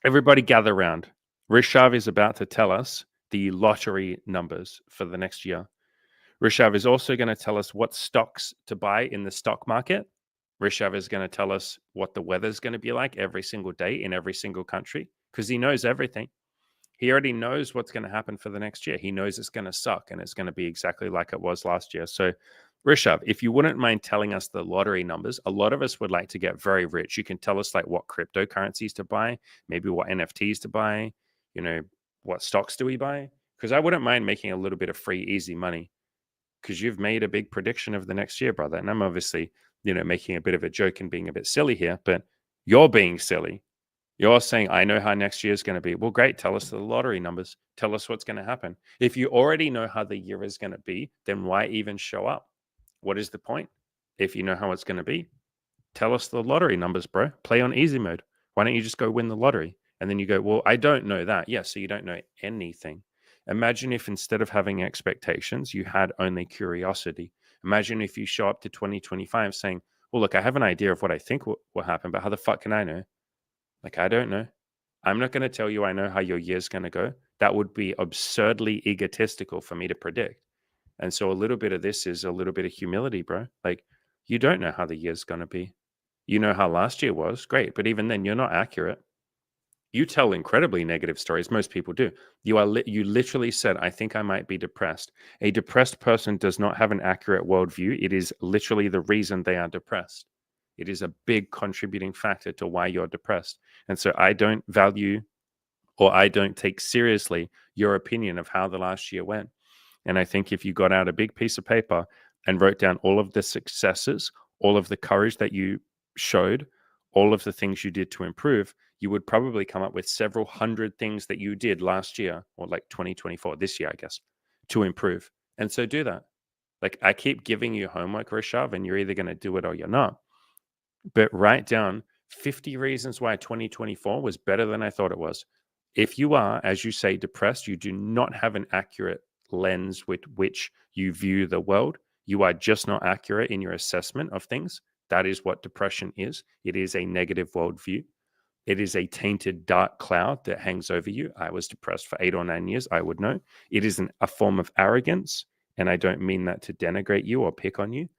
Everybody gather around. Rishav is about to tell us the lottery numbers for the next year. Rishav is also going to tell us what stocks to buy in the stock market. Rishav is going to tell us what the weather's going to be like every single day in every single country because he knows everything. He already knows what's going to happen for the next year. He knows it's going to suck and it's going to be exactly like it was last year. So, Rishav, if you wouldn't mind telling us the lottery numbers, a lot of us would like to get very rich. You can tell us like what cryptocurrencies to buy, maybe what NFTs to buy, what stocks do we buy? Because I wouldn't mind making a little bit of free, easy money because you've made a big prediction of the next year, brother. And I'm obviously, making a bit of a joke and being a bit silly here, but you're being silly. You're saying, I know how next year is going to be. Well, great. Tell us the lottery numbers. Tell us what's going to happen. If you already know how the year is going to be, then why even show up? What is the point? If you know how it's going to be, tell us the lottery numbers, bro. Play on easy mode. Why don't you just go win the lottery? And then you go, well, I don't know that. Yeah, so you don't know anything. Imagine if instead of having expectations, you had only curiosity. Imagine if you show up to 2025 saying, well, look, I have an idea of what I think will happen, but how the fuck can I know? Like, I don't know. I'm not going to tell you I know how your year's going to go. That would be absurdly egotistical for me to predict. And so a little bit of this is a little bit of humility, bro. Like, you don't know how the year's going to be. You know how last year was. Great. But even then, you're not accurate. You tell incredibly negative stories. Most people do. You literally said, I think I might be depressed. A depressed person does not have an accurate worldview. It is literally the reason they are depressed. It is a big contributing factor to why you're depressed. And so I don't value or I don't take seriously your opinion of how the last year went. And I think if you got out a big piece of paper and wrote down all of the successes, all of the courage that you showed, all of the things you did to improve, you would probably come up with several hundred things that you did last year or like 2024, this year, I guess, to improve. And so do that. Like, I keep giving you homework, Rishav, and you're either going to do it or you're not. But write down 50 reasons why 2024 was better than I thought it was. If you are, as you say, depressed, you do not have an accurate lens with which you view the world. You are just not accurate in your assessment of things. That is what depression is. It is a negative worldview. It is a tainted dark cloud that hangs over you. I was depressed for 8 or 9 years. I would know. It is a form of arrogance. And I don't mean that to denigrate you or pick on you.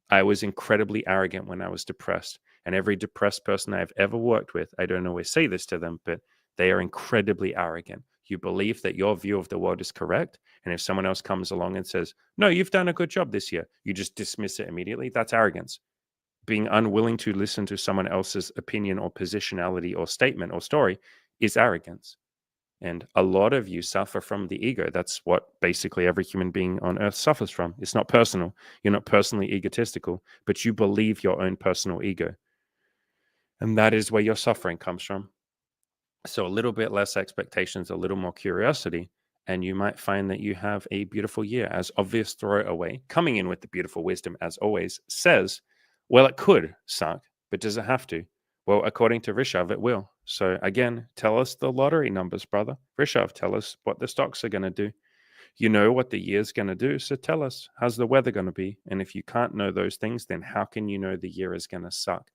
I was incredibly arrogant when I was depressed. And every depressed person I've ever worked with, I don't always say this to them, but they are incredibly arrogant. You believe that your view of the world is correct. And if someone else comes along and says, no, you've done a good job this year, you just dismiss it immediately. That's arrogance. being unwilling to listen to someone else's opinion or positionality or statement or story is arrogance. And a lot of you suffer from the ego. That's what basically every human being on earth suffers from. It's not personal. You're not personally egotistical, but you believe your own personal ego. And that is where your suffering comes from. So a little bit less expectations, a little more curiosity, and you might find that you have a beautiful year. As obvious throwaway, coming in with the beautiful wisdom, as always, says, well, it could suck, but does it have to? Well, according to Rishav, it will. So again, tell us the lottery numbers, brother. Rishav, tell us what the stocks are going to do. You know what the year's going to do, so tell us, how's the weather going to be? And if you can't know those things, then how can you know the year is going to suck?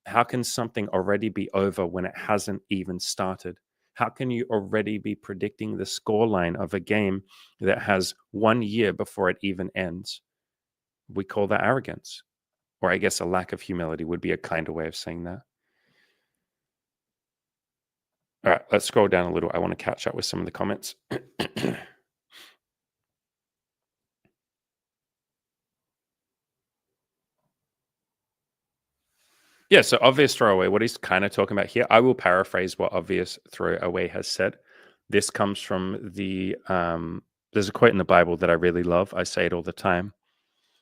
How can something already be over when it hasn't even started? How can you already be predicting the scoreline of a game that has 1 year before it even ends? We call that arrogance. Or I guess a lack of humility would be a kinder way of saying that. All right, let's scroll down a little. I want to catch up with some of the comments. Yeah, so obvious throwaway, what he's kind of talking about here, I will paraphrase what obvious throwaway has said. This comes from there's a quote in the Bible that I really love. I say it all the time.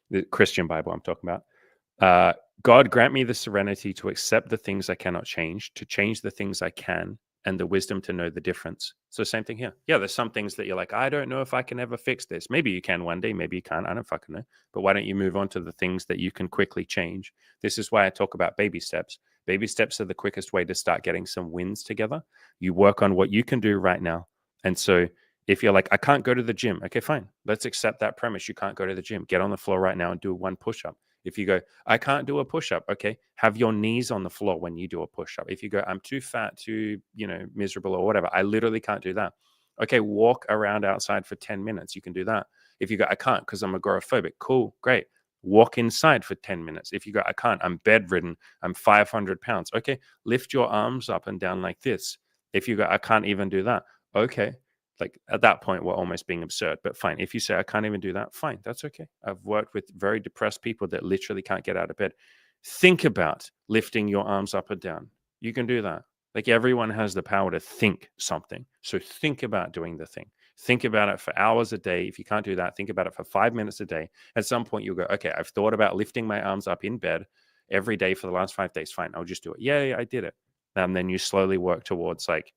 The Christian Bible I'm talking about. God grant me the serenity to accept the things I cannot change, to change the things I can, and the wisdom to know the difference. So same thing here. Yeah, there's some things that you're like, I don't know if I can ever fix this. Maybe you can one day, maybe you can't. I don't fucking know. But why don't you move on to the things that you can quickly change? This is why I talk about baby steps. Baby steps are the quickest way to start getting some wins together. You work on what you can do right now. And so if you're like, I can't go to the gym, okay, fine. Let's accept that premise. You can't go to the gym. Get on the floor right now and do one push-up. If you go, I can't do a push-up, okay, have your knees on the floor when you do a push-up. If you go, I'm too fat, too, miserable or whatever, I literally can't do that. Okay, walk around outside for 10 minutes. You can do that. If you go, I can't because I'm agoraphobic, cool, great. Walk inside for 10 minutes. If you go, I can't, I'm bedridden, I'm 500 pounds. Okay, lift your arms up and down like this. If you go, I can't even do that. Okay, like at that point we're almost being absurd, but fine. If you say I can't even do that, fine, that's okay. I've worked with very depressed people that literally can't get out of bed. Think about lifting your arms up or down. You can do that. Like everyone has the power to think something, so think about doing the thing. Think about it for hours a day. If you can't do that, think about it for 5 minutes a day. At some point you'll go, okay, I've thought about lifting my arms up in bed every day for the last 5 days. Fine, I'll just do it. Yeah, I did it. And then you slowly work towards like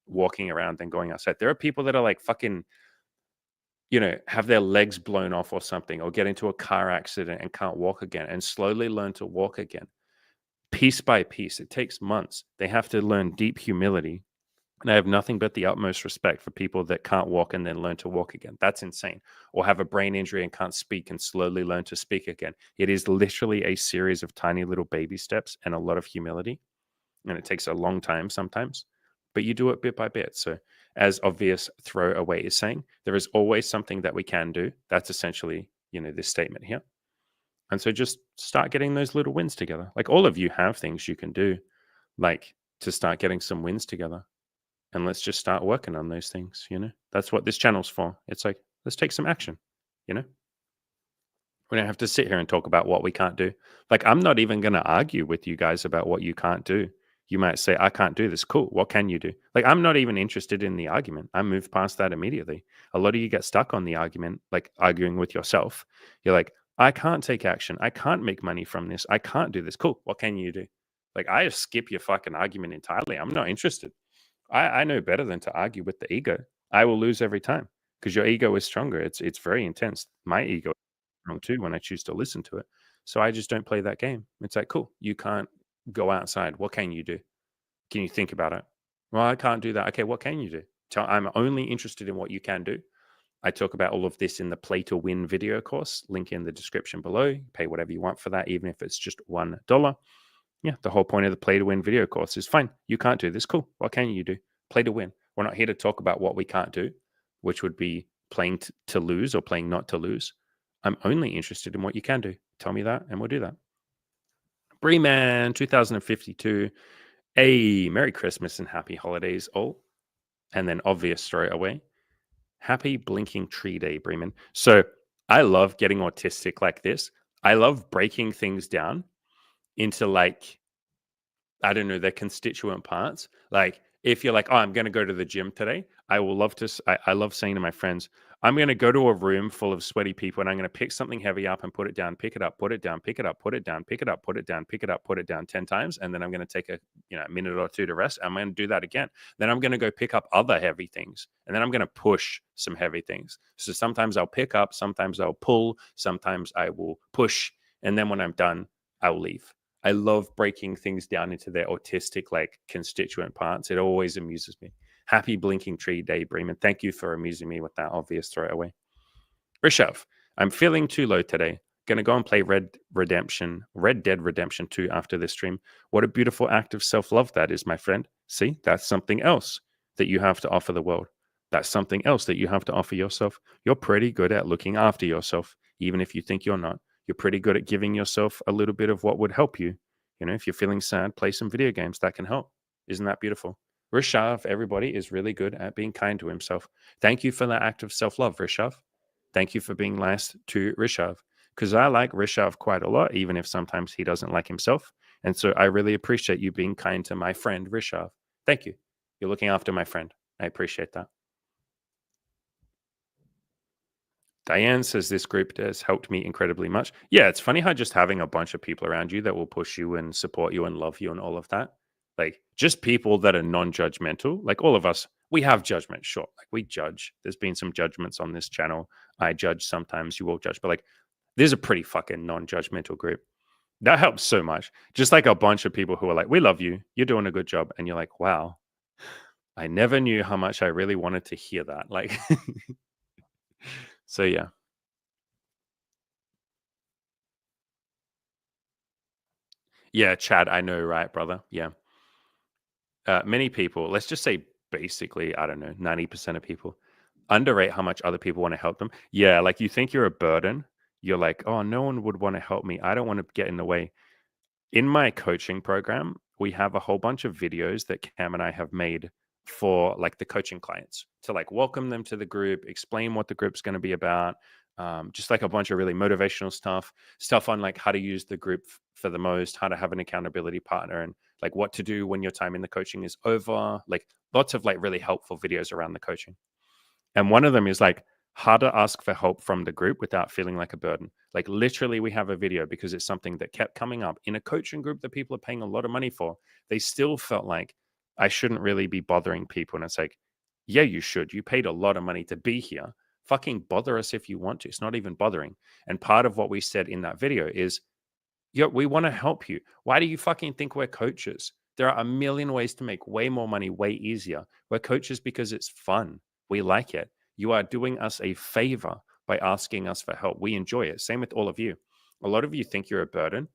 walking around and going outside. There are people that are like fucking, have their legs blown off or something, or get into a car accident and can't walk again and slowly learn to walk again. Piece by piece. It takes months. They have to learn deep humility. And I have nothing but the utmost respect for people that can't walk and then learn to walk again. That's insane. Or have a brain injury and can't speak and slowly learn to speak again. It is literally a series of tiny little baby steps and a lot of humility. And it takes a long time sometimes, but you do it bit by bit. So, as obvious throwaway is saying, there is always something that we can do. That's essentially, this statement here. And so just start getting those little wins together. Like all of you have things you can do, like to start getting some wins together. And let's just start working on those things, That's what this channel's for. It's like, let's take some action, you know? We don't have to sit here and talk about what we can't do. Like, I'm not even going to argue with you guys about what you can't do. You might say, I can't do this. Cool. What can you do? Like, I'm not even interested in the argument. I move past that immediately. A lot of you get stuck on the argument, like arguing with yourself. You're like, I can't take action. I can't make money from this. I can't do this. Cool. What can you do? Like, I just skip your fucking argument entirely. I'm not interested. I know better than to argue with the ego. I will lose every time because your ego is stronger. It's very intense. My ego wrong too when I choose to listen to it. So I just don't play that game. It's like, cool, you can't go outside. What can you do? Can you think about it? Well, I can't do that. Okay, what can you do? I'm only interested in what you can do. I talk about all of this in the Play to Win video course, link in the description below. Pay whatever you want for that, even if it's just $1. Yeah, the whole point of the Play to Win video course is fine. You can't do this. Cool. What can you do? Play to win. We're not here to talk about what we can't do, which would be playing to lose or playing not to lose. I'm only interested in what you can do. Tell me that and we'll do that. Breeman 2052. Hey, Merry Christmas and Happy Holidays all. And then obvious straight away. Happy Blinking Tree Day, Breeman. So I love getting autistic like this. I love breaking things down into like, I don't know, their constituent parts. Like if you're like, oh, I'm going to go to the gym today, I will love to. I love saying to my friends, I'm going to go to a room full of sweaty people and I'm going to pick something heavy up and put it down, pick it up, put it down, pick it up, put it down, pick it up, put it down, pick it up, put it down 10 times. And then I'm going to take a minute or two to rest. I'm going to do that again. Then I'm going to go pick up other heavy things. And then I'm going to push some heavy things. So sometimes I'll pick up, sometimes I'll pull, sometimes I will push. And then when I'm done, I'll leave. I love breaking things down into their autistic, like constituent parts. It always amuses me. Happy Blinking Tree Day, Bremen. Thank you for amusing me with that obvious throwaway. Rishav, I'm feeling too low today. Gonna go and play Red Dead Redemption 2 after this stream. What a beautiful act of self-love that is, my friend. See, that's something else that you have to offer the world. That's something else that you have to offer yourself. You're pretty good at looking after yourself, even if you think you're not. You're pretty good at giving yourself a little bit of what would help you. You know, if you're feeling sad, play some video games. That can help. Isn't that beautiful? Rishav, everybody, is really good at being kind to himself. Thank you for that act of self-love, Rishav. Thank you for being nice to Rishav, because I like Rishav quite a lot, even if sometimes he doesn't like himself. And so I really appreciate you being kind to my friend Rishav. Thank you. You're looking after my friend. I appreciate that. Diane says this group has helped me incredibly much. Yeah, it's funny how just having a bunch of people around you that will push you and support you and love you and all of that, like just people that are non-judgmental, like all of us, we have judgment, sure. Like we judge. There's been some judgments on this channel. I judge sometimes, you will judge, but like there's a pretty fucking non-judgmental group. That helps so much. Just like a bunch of people who are like, we love you. You're doing a good job. And you're like, wow, I never knew how much I really wanted to hear that. Like, so yeah. Yeah, Chad, I know, right, brother? Yeah. Many people, let's just say basically, I don't know, 90% of people underrate how much other people want to help them. Yeah, like you think you're a burden. You're like, oh, no one would want to help me. I don't want to get in the way. In my coaching program, we have a whole bunch of videos that Cam and I have made for like the coaching clients to like welcome them to the group, explain what the group's going to be about, just like a bunch of really motivational stuff on like how to use the group for the most, how to have an accountability partner, and like what to do when your time in the coaching is over. Like lots of like really helpful videos around the coaching. And one of them is like how to ask for help from the group without feeling like a burden. Like literally, we have a video because it's something that kept coming up in a coaching group that people are paying a lot of money for. They still felt like I shouldn't really be bothering people. And it's like, yeah, you should. You paid a lot of money to be here. Fucking bother us if you want to. It's not even bothering. And part of what we said in that video is, yeah, we want to help you. Why do you fucking think we're coaches? There are a million ways to make way more money, way easier. We're coaches because it's fun. We like it. You are doing us a favor by asking us for help. We enjoy it. Same with all of you. A lot of you think you're a burden.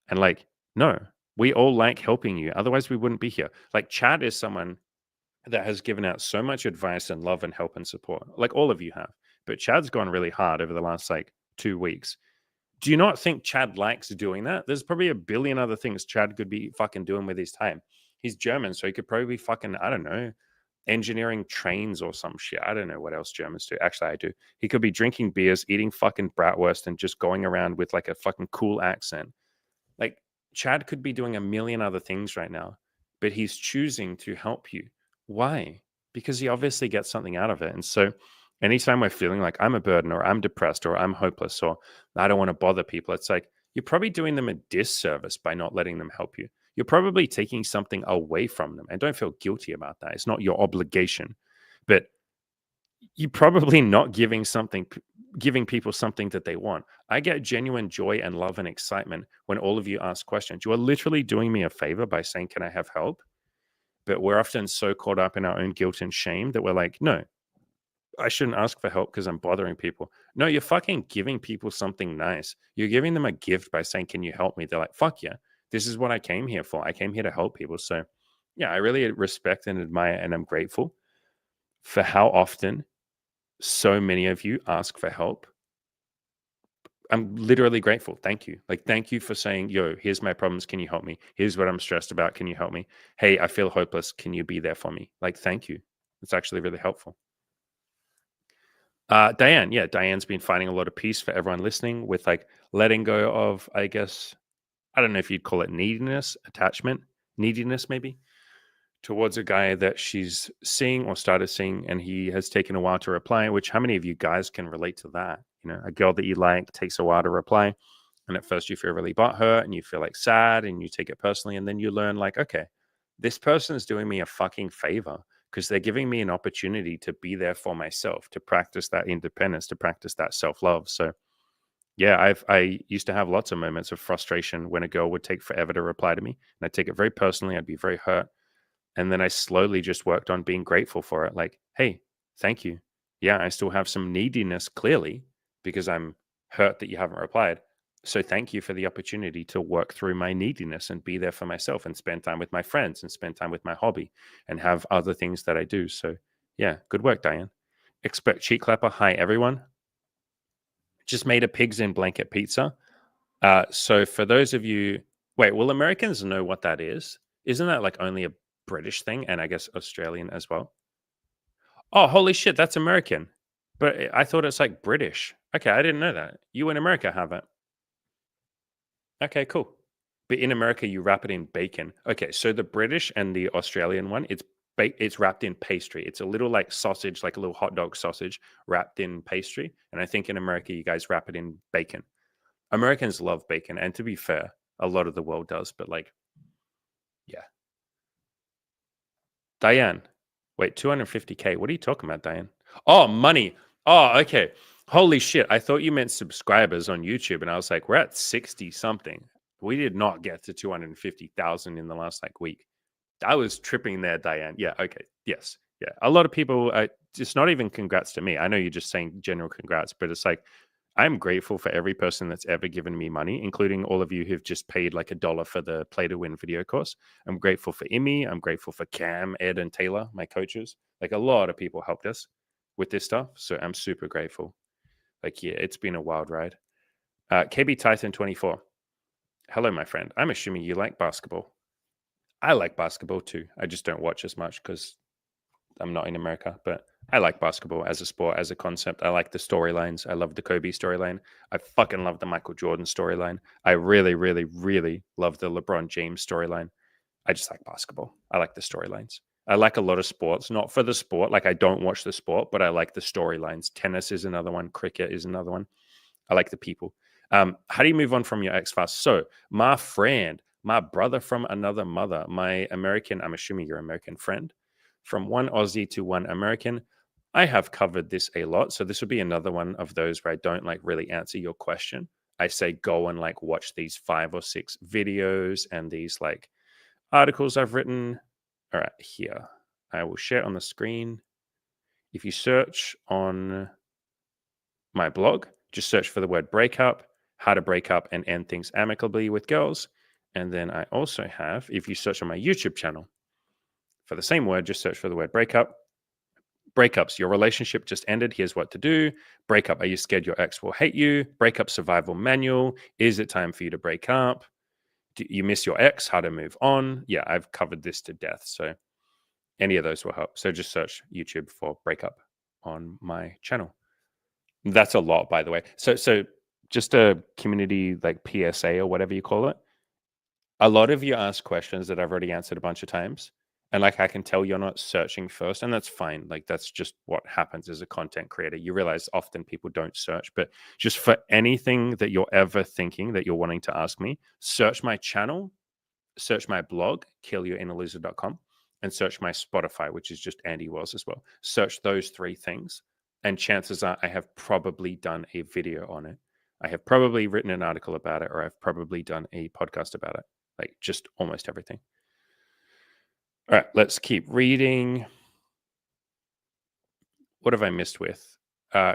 And like, no, we all like helping you. Otherwise, we wouldn't be here. Like, Chad is someone that has given out so much advice and love and help and support, like all of you have. But Chad's gone really hard over the last like 2 weeks. Do you not think Chad likes doing that? There's probably a billion other things Chad could be fucking doing with his time. He's German, so he could probably be fucking, I don't know, engineering trains or some shit. I don't know what else Germans do. Actually, I do. He could be drinking beers, eating fucking bratwurst, and just going around with like a fucking cool accent. Like, Chad could be doing a million other things right now, but he's choosing to help you. Why? Because he obviously gets something out of it. And so, anytime we're feeling like I'm a burden or I'm depressed or I'm hopeless or I don't want to bother people, it's like you're probably doing them a disservice by not letting them help you. You're probably taking something away from them. And don't feel guilty about that. It's not your obligation. But you're probably not giving people something that they want. I get genuine joy and love and excitement when all of you ask questions. You are literally doing me a favor by saying, can I have help? But we're often so caught up in our own guilt and shame that we're like, no, I shouldn't ask for help because I'm bothering people. No, you're fucking giving people something nice. You're giving them a gift by saying, can you help me? They're like, fuck yeah, this is what I came here for. I came here to help people. So yeah, I really respect and admire and I'm grateful for how often so many of you ask for help. I'm literally grateful. Thank you. Like, thank you for saying, yo, here's my problems. Can you help me? Here's what I'm stressed about. Can you help me? Hey, I feel hopeless. Can you be there for me? Like, thank you. It's actually really helpful. Diane, yeah, Diane's been finding a lot of peace for everyone listening with like letting go of, I guess, I don't know if you'd call it neediness, attachment, neediness maybe, towards a guy that she's seeing or started seeing, and he has taken a while to reply. Which, how many of you guys can relate to that? You know, a girl that you like takes a while to reply, and at first you feel really butthurt and you feel like sad and you take it personally, and then you learn like, okay, this person is doing me a fucking favor because they're giving me an opportunity to be there for myself, to practice that independence, to practice that self-love. So yeah, I used to have lots of moments of frustration when a girl would take forever to reply to me, and I'd take it very personally. I'd be very hurt, and then I slowly just worked on being grateful for it. Like, hey, thank you. Yeah, I still have some neediness clearly because I'm hurt that you haven't replied. So thank you for the opportunity to work through my neediness and be there for myself and spend time with my friends and spend time with my hobby and have other things that I do. So yeah, good work, Diane. Expert cheek clapper. Hi, everyone. Just made a pigs in blanket pizza. So for those of you, wait, will Americans know what that is? Isn't that like only a British thing, and I guess Australian as well? Oh, holy shit, that's American. But I thought it's like British. Okay, I didn't know that. You in America have it. Okay, cool. But in America, you wrap it in bacon. Okay, so the British and the Australian one, it's wrapped in pastry. It's a little like sausage, like a little hot dog sausage wrapped in pastry. And I think in America, you guys wrap it in bacon. Americans love bacon, and to be fair, a lot of the world does. But like, yeah, Diane, wait, 250K. What are you talking about, Diane? Oh, money. Oh, okay. Holy shit. I thought you meant subscribers on YouTube. And I was like, we're at 60 something. We did not get to 250,000 in the last like week. I was tripping there, Diane. Yeah. Okay. Yes. Yeah. A lot of people, it's not even congrats to me. I know you're just saying general congrats, but it's like, I'm grateful for every person that's ever given me money, including all of you who've just paid like $1 for the Play to Win video course. I'm grateful for Emmy. I'm grateful for Cam, Ed, and Taylor, my coaches. Like a lot of people helped us with this stuff. So I'm super grateful. Like, yeah, it's been a wild ride. KB Titan 24. Hello, my friend. I'm assuming you like basketball. I like basketball too. I just don't watch as much because I'm not in America, but I like basketball as a sport, as a concept. I like the storylines. I love the Kobe storyline. I fucking love the Michael Jordan storyline. I really, really, really love the LeBron James storyline. I just like basketball. I like the storylines. I like a lot of sports, not for the sport. Like I don't watch the sport, but I like the storylines. Tennis is another one. Cricket is another one. I like the people. How do you move on from your ex fast? So my friend, my brother from another mother, my American, I'm assuming you're American friend, from one Aussie to one American. I have covered this a lot. So this would be another one of those where I don't like really answer your question. I say go and like watch these 5 or 6 videos and these like articles I've written. All right, here. I will share on the screen. If you search on my blog, just search for the word breakup, how to break up and end things amicably with girls. And then I also have, if you search on my YouTube channel for the same word, just search for the word breakup. Breakups, your relationship just ended. Here's what to do. Breakup, are you scared your ex will hate you? Breakup survival manual. Is it time for you to break up? Do you miss your ex? How to move on? Yeah, I've covered this to death. So any of those will help. So just search YouTube for breakup on my channel. That's a lot, by the way. So just a community like PSA or whatever you call it. A lot of you ask questions that I've already answered a bunch of times. And like I can tell you're not searching first, and that's fine. Like that's just what happens as a content creator. You realize often people don't search, but just for anything that you're ever thinking that you're wanting to ask me, search my channel, search my blog, killyourinnerloser.com, and search my Spotify, which is just Andy Wells as well. Search those 3 things. And chances are I have probably done a video on it. I have probably written an article about it, or I've probably done a podcast about it. Like just almost everything. All right, let's keep reading. What have I missed with?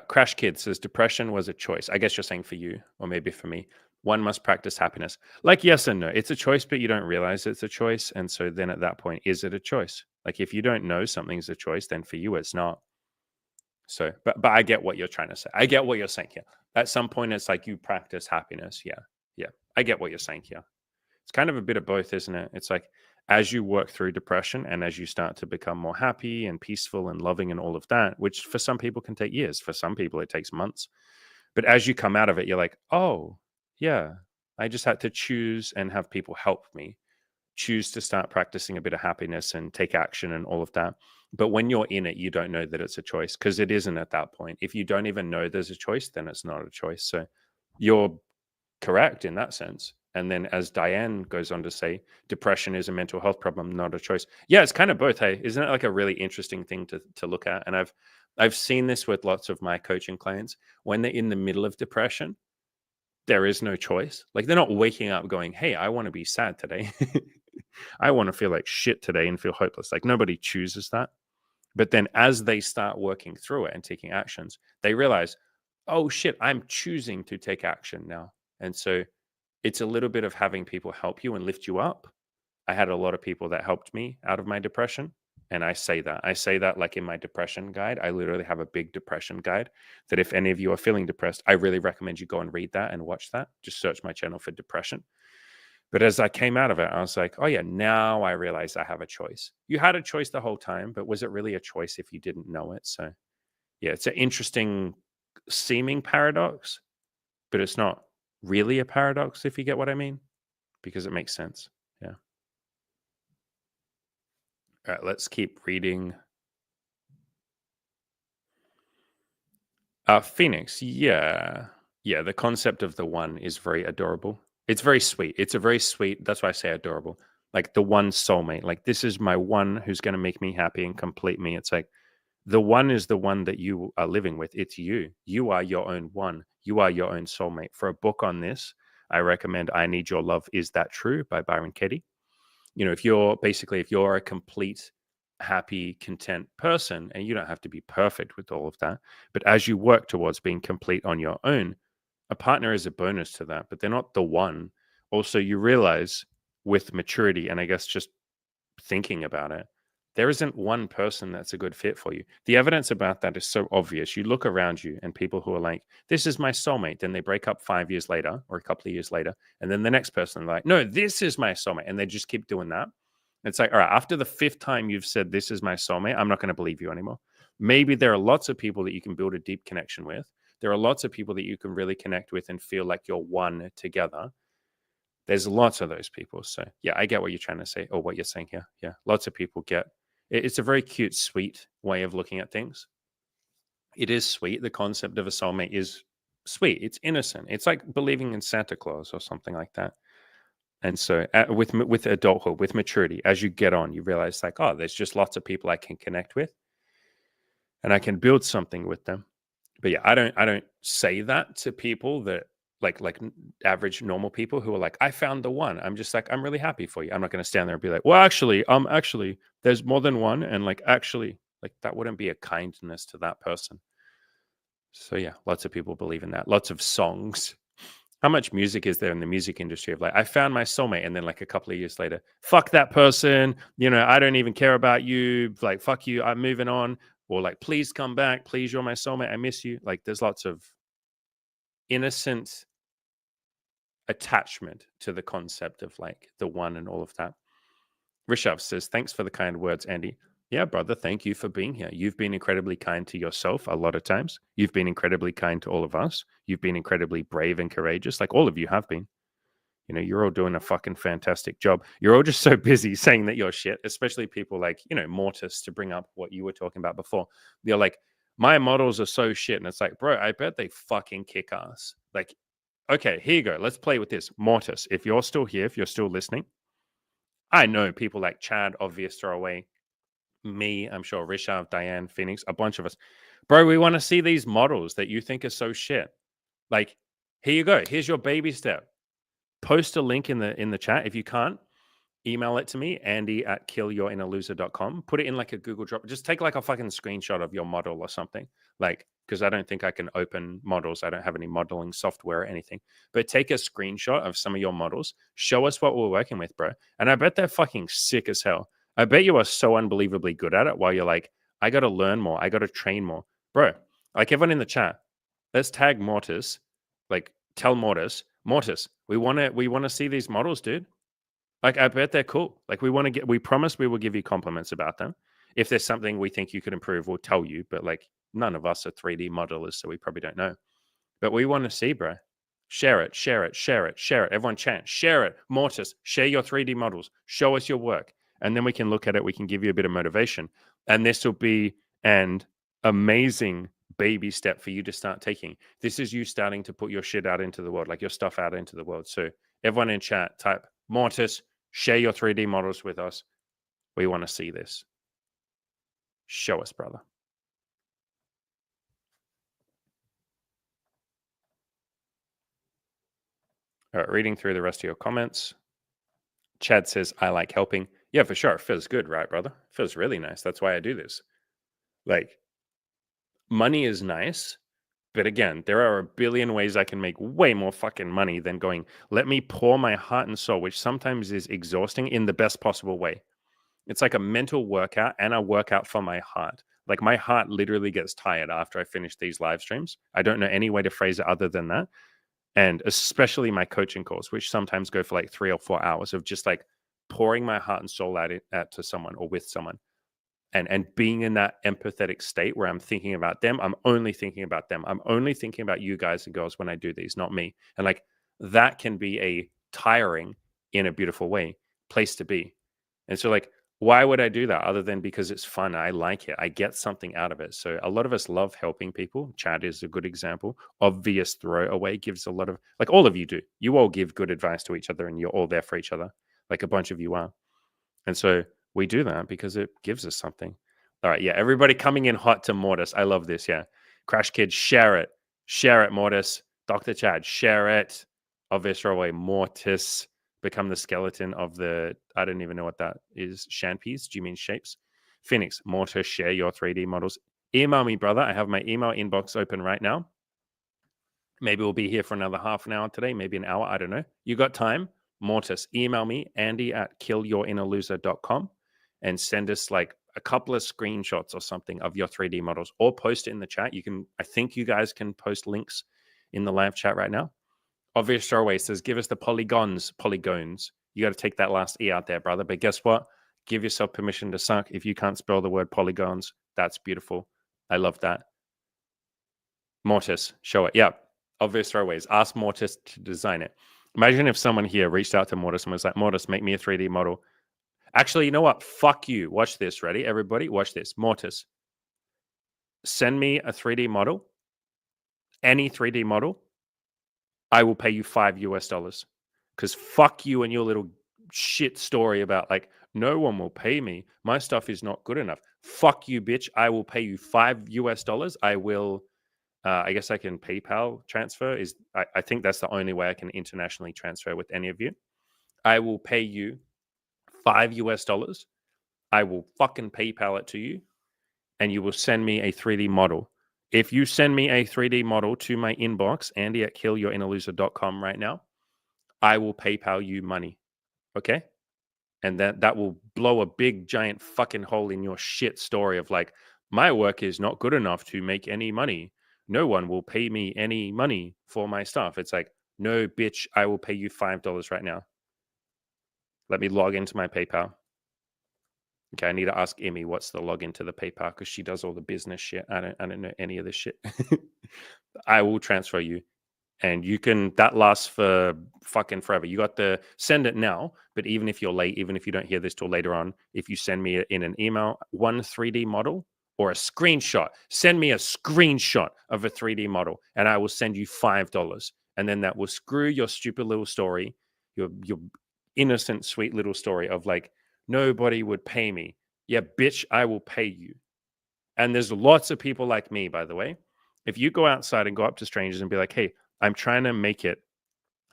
Crash Kid says depression was a choice. I guess you're saying for you, or maybe for me. One must practice happiness. Like yes and no. It's a choice, but you don't realize it's a choice. And so then at that point, is it a choice? Like if you don't know something's a choice, then for you it's not. So, but I get what you're trying to say. I get what you're saying here. At some point, it's like you practice happiness. Yeah, yeah. I get what you're saying here. It's kind of a bit of both, isn't it? It's like as you work through depression and as you start to become more happy and peaceful and loving and all of that, which for some people can take years, for some people it takes months. But as you come out of it, you're like, oh, yeah, I just had to choose and have people help me choose to start practicing a bit of happiness and take action and all of that. But when you're in it, you don't know that it's a choice because it isn't at that point. If you don't even know there's a choice, then it's not a choice. So you're correct in that sense. And then, as Diane goes on to say, depression is a mental health problem, not a choice. Yeah, it's kind of both. Hey, isn't it like a really interesting thing to look at? And I've seen this with lots of my coaching clients when they're in the middle of depression. There is no choice. Like they're not waking up going, "Hey, I want to be sad today. I want to feel like shit today and feel hopeless." Like nobody chooses that. But then as they start working through it and taking actions, they realize, "Oh shit, I'm choosing to take action now." And so it's a little bit of having people help you and lift you up. I had a lot of people that helped me out of my depression. And I say that like in my depression guide. I literally have a big depression guide that if any of you are feeling depressed, I really recommend you go and read that and watch that. Just search my channel for depression. But as I came out of it, I was like, oh yeah, now I realize I have a choice. You had a choice the whole time, but was it really a choice if you didn't know it? So yeah, it's an interesting seeming paradox, but it's not really a paradox if you get what I mean, because it makes sense. Yeah. All right, let's keep reading. Phoenix, yeah. Yeah, the concept of the one is very adorable. It's very sweet. It's a very sweet, that's why I say adorable. Like the one soulmate. Like this is my one who's going to make me happy and complete me. It's like the one is the one that you are living with. It's you. You are your own one. You are your own soulmate. For a book on this, I recommend I Need Your Love, Is That True by Byron Katie. You know, if you're a complete, happy, content person, and you don't have to be perfect with all of that, but as you work towards being complete on your own, a partner is a bonus to that, but they're not the one. Also, you realize with maturity, and I guess just thinking about it, there isn't one person that's a good fit for you. The evidence about that is so obvious. You look around you and people who are like, this is my soulmate. Then they break up 5 years later or a couple of years later. And then the next person, like, no, this is my soulmate. And they just keep doing that. It's like, all right, after the fifth time you've said, this is my soulmate, I'm not going to believe you anymore. Maybe there are lots of people that you can build a deep connection with. There are lots of people that you can really connect with and feel like you're one together. There's lots of those people. So yeah, I get what you're trying to say or what you're saying here. Yeah, lots of people get it's a very cute, sweet way of looking at things. It is sweet. The concept of a soulmate is sweet. It's innocent. It's like believing in Santa Claus or something like that. And so with adulthood, with maturity, as you get on, you realize like, oh, there's just lots of people I can connect with and I can build something with them. But yeah, I don't say that to people that average normal people who are like, I found the one. I'm just like, I'm really happy for you. I'm not going to stand there and be like, well, actually, there's more than one, and like, actually, like that wouldn't be a kindness to that person. So yeah, lots of people believe in that. Lots of songs. How much music is there in the music industry of like, I found my soulmate, and then like a couple of years later, fuck that person. You know, I don't even care about you. Like, fuck you. I'm moving on. Or like, please come back. Please, you're my soulmate. I miss you. Like, there's lots of innocent attachment to the concept of like the one and all of that. Rishabh says, thanks for the kind words, Andy. Yeah, brother, thank you for being here. You've been incredibly kind to yourself a lot of times. You've been incredibly kind to all of us. You've been incredibly brave and courageous, like all of you have been. You know, you're all doing a fucking fantastic job. You're all just so busy saying that you're shit, especially people like, you know, Mortis, to bring up what you were talking about before. They're like, my models are so shit. And it's like, bro, I bet they fucking kick ass. Like, okay, here you go. Let's play with this. Mortis, if you're still here, if you're still listening, I know people like Chad, Obvious Throwaway, me, I'm sure Rishav, Diane, Phoenix, a bunch of us. Bro, we want to see these models that you think are so shit. Like, here you go. Here's your baby step. Post a link in the chat. If you can't, email it to me, andy@killyourinnerloser.com. Put it in like a Google Drop. Just take like a fucking screenshot of your model or something. Like, because I don't think I can open models. I don't have any modeling software or anything. But take a screenshot of some of your models. Show us what we're working with, bro. And I bet they're fucking sick as hell. I bet you are so unbelievably good at it while you're like, I got to learn more. I got to train more. Bro, like everyone in the chat, let's tag Mortis. Like, tell Mortis, we want to see these models, dude. Like, I bet they're cool. Like, we promise we will give you compliments about them. If there's something we think you could improve, we'll tell you. But like, none of us are 3D modelers, so we probably don't know. But we want to see, bro. Share it, share it, share it, share it. Everyone chant, share it. Mortis, share your 3D models. Show us your work. And then we can look at it. We can give you a bit of motivation. And this will be an amazing baby step for you to start taking. This is you starting to put your shit out into the world, like your stuff out into the world. So everyone in chat, type Mortis, share your 3D models with us. We want to see this. Show us, brother. All right, reading through the rest of your comments. Chad says, I like helping. Yeah, for sure. It feels good, right, brother? It feels really nice. That's why I do this. Like, money is nice. But again, there are a billion ways I can make way more fucking money than going, let me pour my heart and soul, which sometimes is exhausting, in the best possible way. It's like a mental workout and a workout for my heart. Like my heart literally gets tired after I finish these live streams. I don't know any way to phrase it other than that. And especially my coaching calls, which sometimes go for like 3 or 4 hours of just like pouring my heart and soul out to someone or with someone. And being in that empathetic state where I'm thinking about them. I'm only thinking about them. I'm only thinking about you guys and girls when I do these, not me. And like that can be a tiring, in a beautiful way, place to be. And so like, why would I do that other than because it's fun? I like it. I get something out of it. So a lot of us love helping people. Chad is a good example. Obvious throwaway gives a lot of, like all of you do. You all give good advice to each other and you're all there for each other. Like a bunch of you are. And so we do that because it gives us something. All right. Yeah. Everybody coming in hot to Mortis. I love this. Yeah. Crash Kids, share it. Share it, Mortis. Dr. Chad, share it. Obvious throwaway, Mortis. Become the skeleton of the, I don't even know what that is. Shanpies? Do you mean shapes? Phoenix, Mortis, share your 3D models. Email me, brother. I have my email inbox open right now. Maybe we'll be here for another half an hour today, maybe an hour. I don't know. You got time? Mortis, email me, andy@killyourinnerloser.com, and send us like a couple of screenshots or something of your 3D models, or post it in the chat. You can, I think you guys can post links in the live chat right now. Obvious throwaway says, give us the polygons. You got to take that last E out there, brother. But guess what? Give yourself permission to suck. If you can't spell the word polygons, that's beautiful. I love that. Mortis, show it. Yeah. Obvious throwaways. Ask Mortis to design it. Imagine if someone here reached out to Mortis and was like, Mortis, make me a 3D model. Actually, you know what? Fuck you. Watch this. Ready? Everybody, watch this. Mortis, send me a 3D model. Any 3D model. I will pay you $5 because fuck you and your little shit story about like, no one will pay me. My stuff is not good enough. Fuck you, bitch. I will pay you $5. I will, I guess I can PayPal transfer. I think that's the only way I can internationally transfer with any of you. I will pay you $5. I will fucking PayPal it to you and you will send me a 3D model. If you send me a 3D model to my inbox, andy@killyourinnerloser.com right now, I will PayPal you money. Okay? And that will blow a big, giant fucking hole in your shit story of like, my work is not good enough to make any money. No one will pay me any money for my stuff. It's like, no, bitch, I will pay you $5 right now. Let me log into my PayPal. Okay, I need to ask Emmy what's the login to the PayPal because she does all the business shit. I don't know any of this shit. I will transfer you, and you can. That lasts for fucking forever. You got to send it now, but even if you're late, even if you don't hear this till later on, if you send me in an email, one 3D model or a screenshot, send me a screenshot of a 3D model, and I will send you $5, and then that will screw your stupid little story, your innocent, sweet little story of like, nobody would pay me. Yeah, bitch, I will pay you. And there's lots of people like me, by the way. If you go outside and go up to strangers and be like, hey, I'm trying to make it.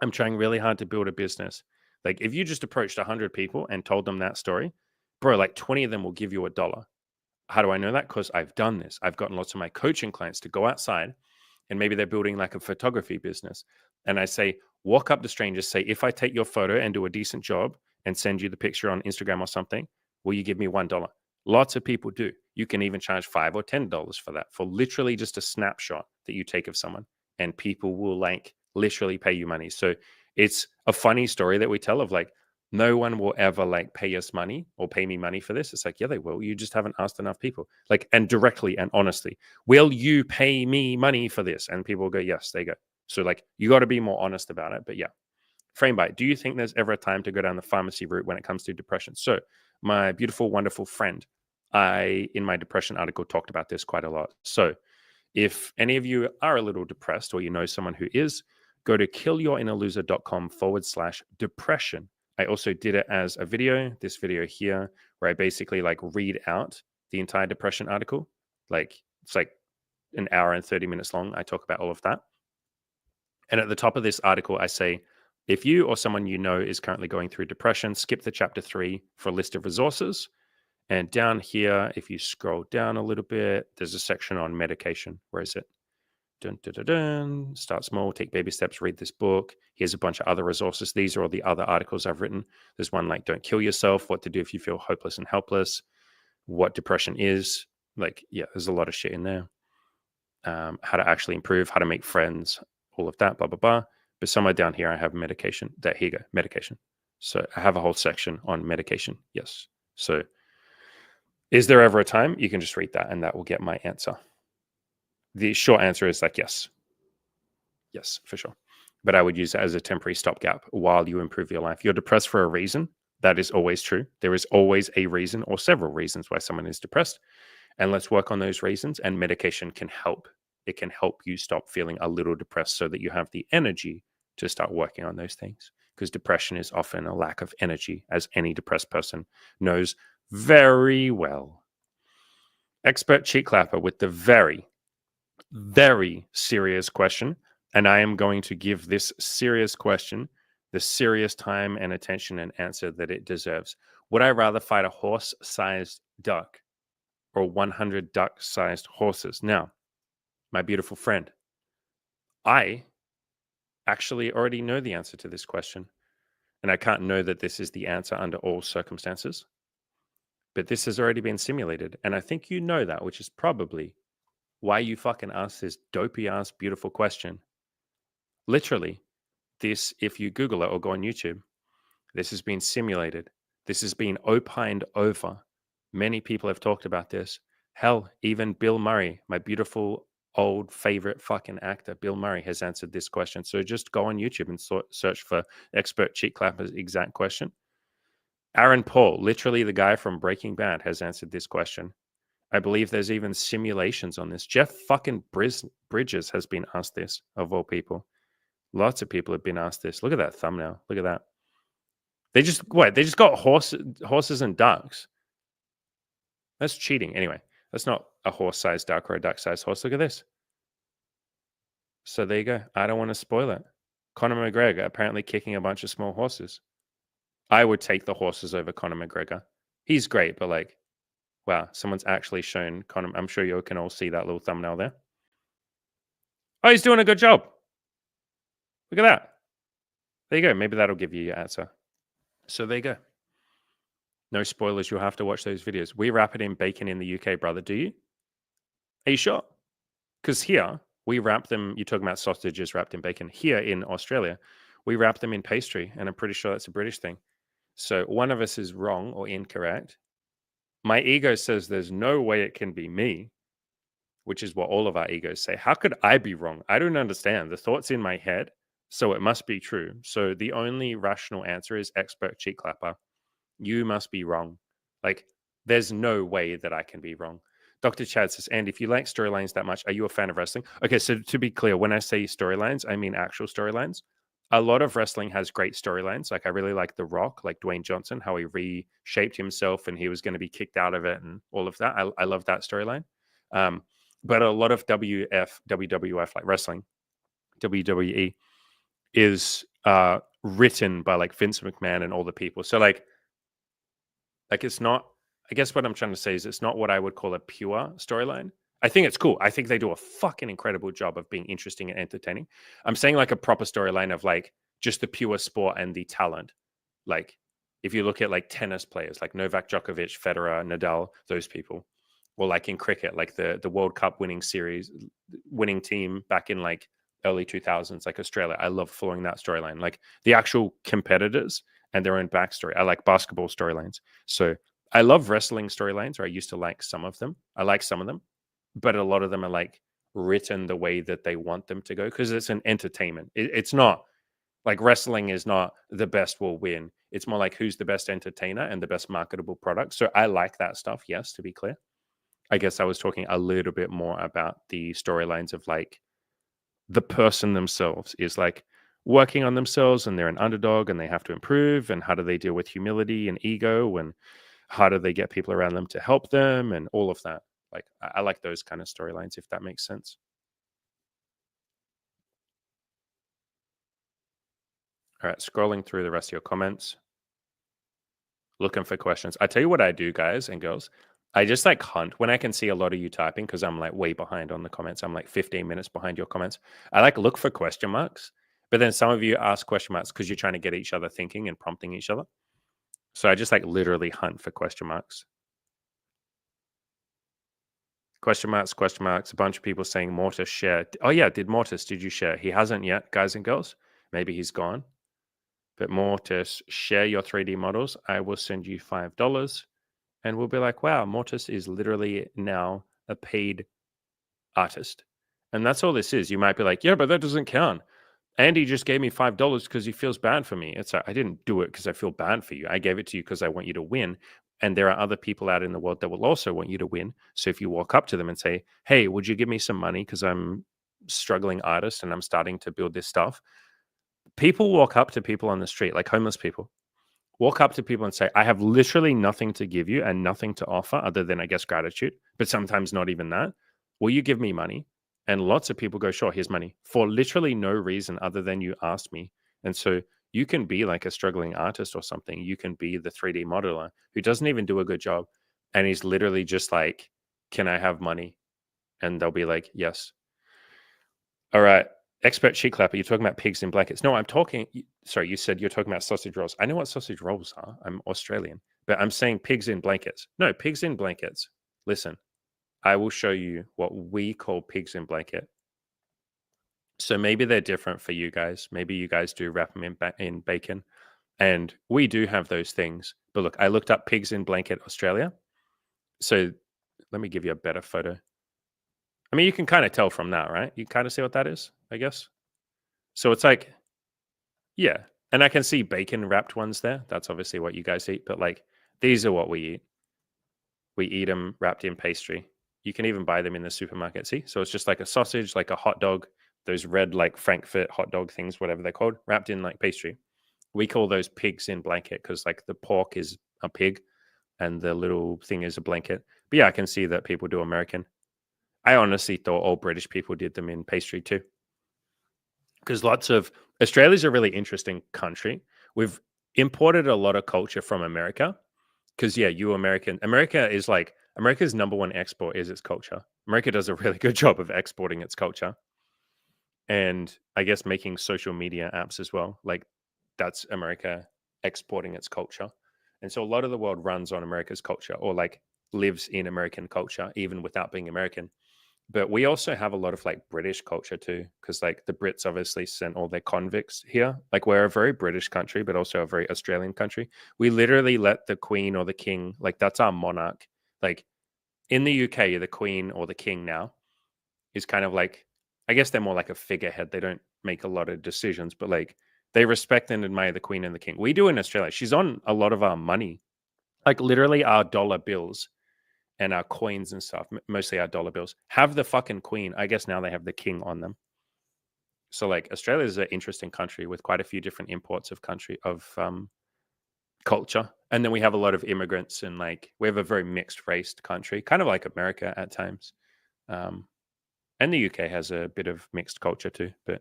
I'm trying really hard to build a business. Like if you just approached 100 people and told them that story, bro, like 20 of them will give you $1. How do I know that? Because I've done this. I've gotten lots of my coaching clients to go outside and maybe they're building like a photography business. And I say, walk up to strangers, say, if I take your photo and do a decent job and send you the picture on Instagram or something, will you give me $1? Lots of people do. You can even charge $5 or $10 for that, for literally just a snapshot that you take of someone, and people will like literally pay you money. So it's a funny story that we tell of like, no one will ever like pay us money or pay me money for this. It's like, yeah, they will. You just haven't asked enough people. Like, and directly and honestly, will you pay me money for this? And people will go, yes, they go. So like you got to be more honest about it. But yeah, frame bite. Do you think there's ever a time to go down the pharmacy route when it comes to depression? So my beautiful, wonderful friend, I in my depression article talked about this quite a lot. So if any of you are a little depressed or you know someone who is, go to killyourinnerloser.com/depression. I also did it as a video, this video here, where I basically like read out the entire depression article. Like it's like an hour and 30 minutes long. I talk about all of that. And at the top of this article, I say, if you or someone you know is currently going through depression, skip the chapter 3 for a list of resources. And down here, if you scroll down a little bit, there's a section on medication. Where is it? Dun, dun, dun, dun. Start small, take baby steps, read this book. Here's a bunch of other resources. These are all the other articles I've written. There's one like don't kill yourself, what to do if you feel hopeless and helpless, what depression is. Like, yeah, there's a lot of shit in there. How to actually improve, how to make friends, all of that, blah, blah, blah. But somewhere down here, I have medication. Here you go, medication. So I have a whole section on medication. Yes. So is there ever a time? You can just read that and that will get my answer. The short answer is like, yes. Yes, for sure. But I would use it as a temporary stopgap while you improve your life. You're depressed for a reason. That is always true. There is always a reason or several reasons why someone is depressed. And let's work on those reasons. And medication can help. It can help you stop feeling a little depressed so that you have the energy to start working on those things. Because depression is often a lack of energy, as any depressed person knows very well. Expert cheek clapper with the very, very serious question. And I am going to give this serious question the serious time and attention and answer that it deserves. Would I rather fight a horse-sized duck or 100 duck-sized horses? Now, my beautiful friend, I actually already know the answer to this question. And I can't know that this is the answer under all circumstances. But this has already been simulated. And I think you know that, which is probably why you fucking asked this dopey-ass beautiful question. Literally, this, if you Google it or go on YouTube, this has been simulated. This has been opined over. Many people have talked about this. Hell, even Bill Murray, my beautiful old favorite fucking actor, Bill Murray, has answered this question. So just go on YouTube and search for expert cheek clapper's exact question. Aaron Paul, literally the guy from Breaking Bad, has answered this question. I believe there's even simulations on this. Jeff fucking Bridges has been asked this, of all people. Lots of people have been asked this. Look at that thumbnail. Look at that. They just got horses and ducks. That's cheating. Anyway, that's not a horse-sized duck or a duck-sized horse. Look at this. So there you go. I don't want to spoil it. Conor McGregor apparently kicking a bunch of small horses. I would take the horses over Conor McGregor. He's great, but like, wow, someone's actually shown Conor. I'm sure you can all see that little thumbnail there. Oh, he's doing a good job. Look at that. There you go. Maybe that'll give you your answer. So there you go. No spoilers. You'll have to watch those videos. We wrap it in bacon in the UK, brother. Do you? Are you sure? Because here, we wrap them. You're talking about sausages wrapped in bacon. Here in Australia, we wrap them in pastry. And I'm pretty sure that's a British thing. So one of us is wrong or incorrect. My ego says there's no way it can be me, which is what all of our egos say. How could I be wrong? I don't understand. The thought's in my head. So it must be true. So the only rational answer is expert cheek clapper. You must be wrong. Like, there's no way that I can be wrong. Dr. Chad says, and if you like storylines that much, are you a fan of wrestling? Okay, so to be clear, when I say storylines, I mean actual storylines. A lot of wrestling has great storylines. Like, I really like The Rock, like Dwayne Johnson, how he reshaped himself and he was going to be kicked out of it and all of that. I love that storyline. But a lot of WWF, like wrestling, WWE, is written by like Vince McMahon and all the people. So like it's not, I guess what I'm trying to say is it's not what I would call a pure storyline. I think it's cool. I think they do a fucking incredible job of being interesting and entertaining. I'm saying like a proper storyline of like just the pure sport and the talent. Like if you look at like tennis players like Novak Djokovic, Federer, Nadal, those people, or like in cricket, like the World Cup winning team back in like early 2000s, like Australia. I love following that storyline, like the actual competitors and their own backstory. I like basketball storylines. So I love wrestling storylines, or I used to like some of them. I like some of them, but a lot of them are like written the way that they want them to go, because it's an entertainment. It's not like wrestling is not the best will win. It's more like who's the best entertainer and the best marketable product. So I like that stuff. Yes, to be clear. I guess I was talking a little bit more about the storylines of like the person themselves is like working on themselves and they're an underdog and they have to improve, and how do they deal with humility and ego, and how do they get people around them to help them, and all of that. Like I like those kind of storylines, if that makes sense. All right, scrolling through the rest of your comments, looking for questions. I tell you what I do, guys and girls. I just like hunt when I can see a lot of you typing, because I'm like way behind on the comments. I'm like 15 minutes behind your comments. I like look for question marks, but then some of you ask question marks because you're trying to get each other thinking and prompting each other. So I just like literally hunt for question marks. Question marks, question marks. A bunch of people saying Mortis share. Oh yeah, did you share? He hasn't yet, guys and girls. Maybe he's gone. But Mortis, share your 3D models. I will send you $5. And we'll be like, wow, Mortis is literally now a paid artist. And that's all this is. You might be like, yeah, but that doesn't count. Andy just gave me $5 because he feels bad for me. It's like, I didn't do it because I feel bad for you. I gave it to you because I want you to win. And there are other people out in the world that will also want you to win. So if you walk up to them and say, hey, would you give me some money because I'm struggling artist and I'm starting to build this stuff? People walk up to people on the street, like homeless people, walk up to people and say, I have literally nothing to give you and nothing to offer other than, I guess, gratitude, but sometimes not even that. Will you give me money? And lots of people go, sure, here's money, for literally no reason other than you asked me. And so you can be like a struggling artist or something. You can be the 3D modeler who doesn't even do a good job. And he's literally just like, can I have money? And they'll be like, yes. All right. Expert cheek clapper, you're talking about pigs in blankets. No, I'm talking. Sorry, you said you're talking about sausage rolls. I know what sausage rolls are. I'm Australian, but I'm saying pigs in blankets. No, pigs in blankets. Listen, I will show you what we call pigs in blanket. So maybe they're different for you guys. Maybe you guys do wrap them in bacon, and we do have those things. But look, I looked up pigs in blanket Australia. So let me give you a better photo. I mean, you can kind of tell from that, right? You kind of see what that is, I guess. So it's like, yeah. And I can see bacon wrapped ones there. That's obviously what you guys eat. But like, these are what we eat. We eat them wrapped in pastry. You can even buy them in the supermarket. See? So it's just like a sausage, like a hot dog, those red, like Frankfurt hot dog things, whatever they're called, wrapped in like pastry. We call those pigs in blanket because like the pork is a pig and the little thing is a blanket. But yeah, I can see that people do American. I honestly thought all British people did them in pastry too. Because lots of Australia's a really interesting country. We've imported a lot of culture from America. Because yeah, you American, America is like America's number one export is its culture. America does a really good job of exporting its culture, and I guess making social media apps as well. Like that's America exporting its culture, and so a lot of the world runs on America's culture, or like lives in American culture, even without being American. But we also have a lot of like British culture too, because like the Brits obviously sent all their convicts here. Like we're a very British country, but also a very Australian country. We literally let the Queen or the King, like that's our monarch. Like in the UK, the Queen or the King now is kind of like, I guess they're more like a figurehead. They don't make a lot of decisions, but like they respect and admire the Queen and the King. We do in Australia. She's on a lot of our money, like literally our dollar bills and our coins and stuff, mostly our dollar bills, have the fucking Queen. I guess now they have the King on them. So like Australia is an interesting country with quite a few different imports of culture. And then we have a lot of immigrants, and like we have a very mixed raced country, kind of like America at times. And the UK has a bit of mixed culture too. But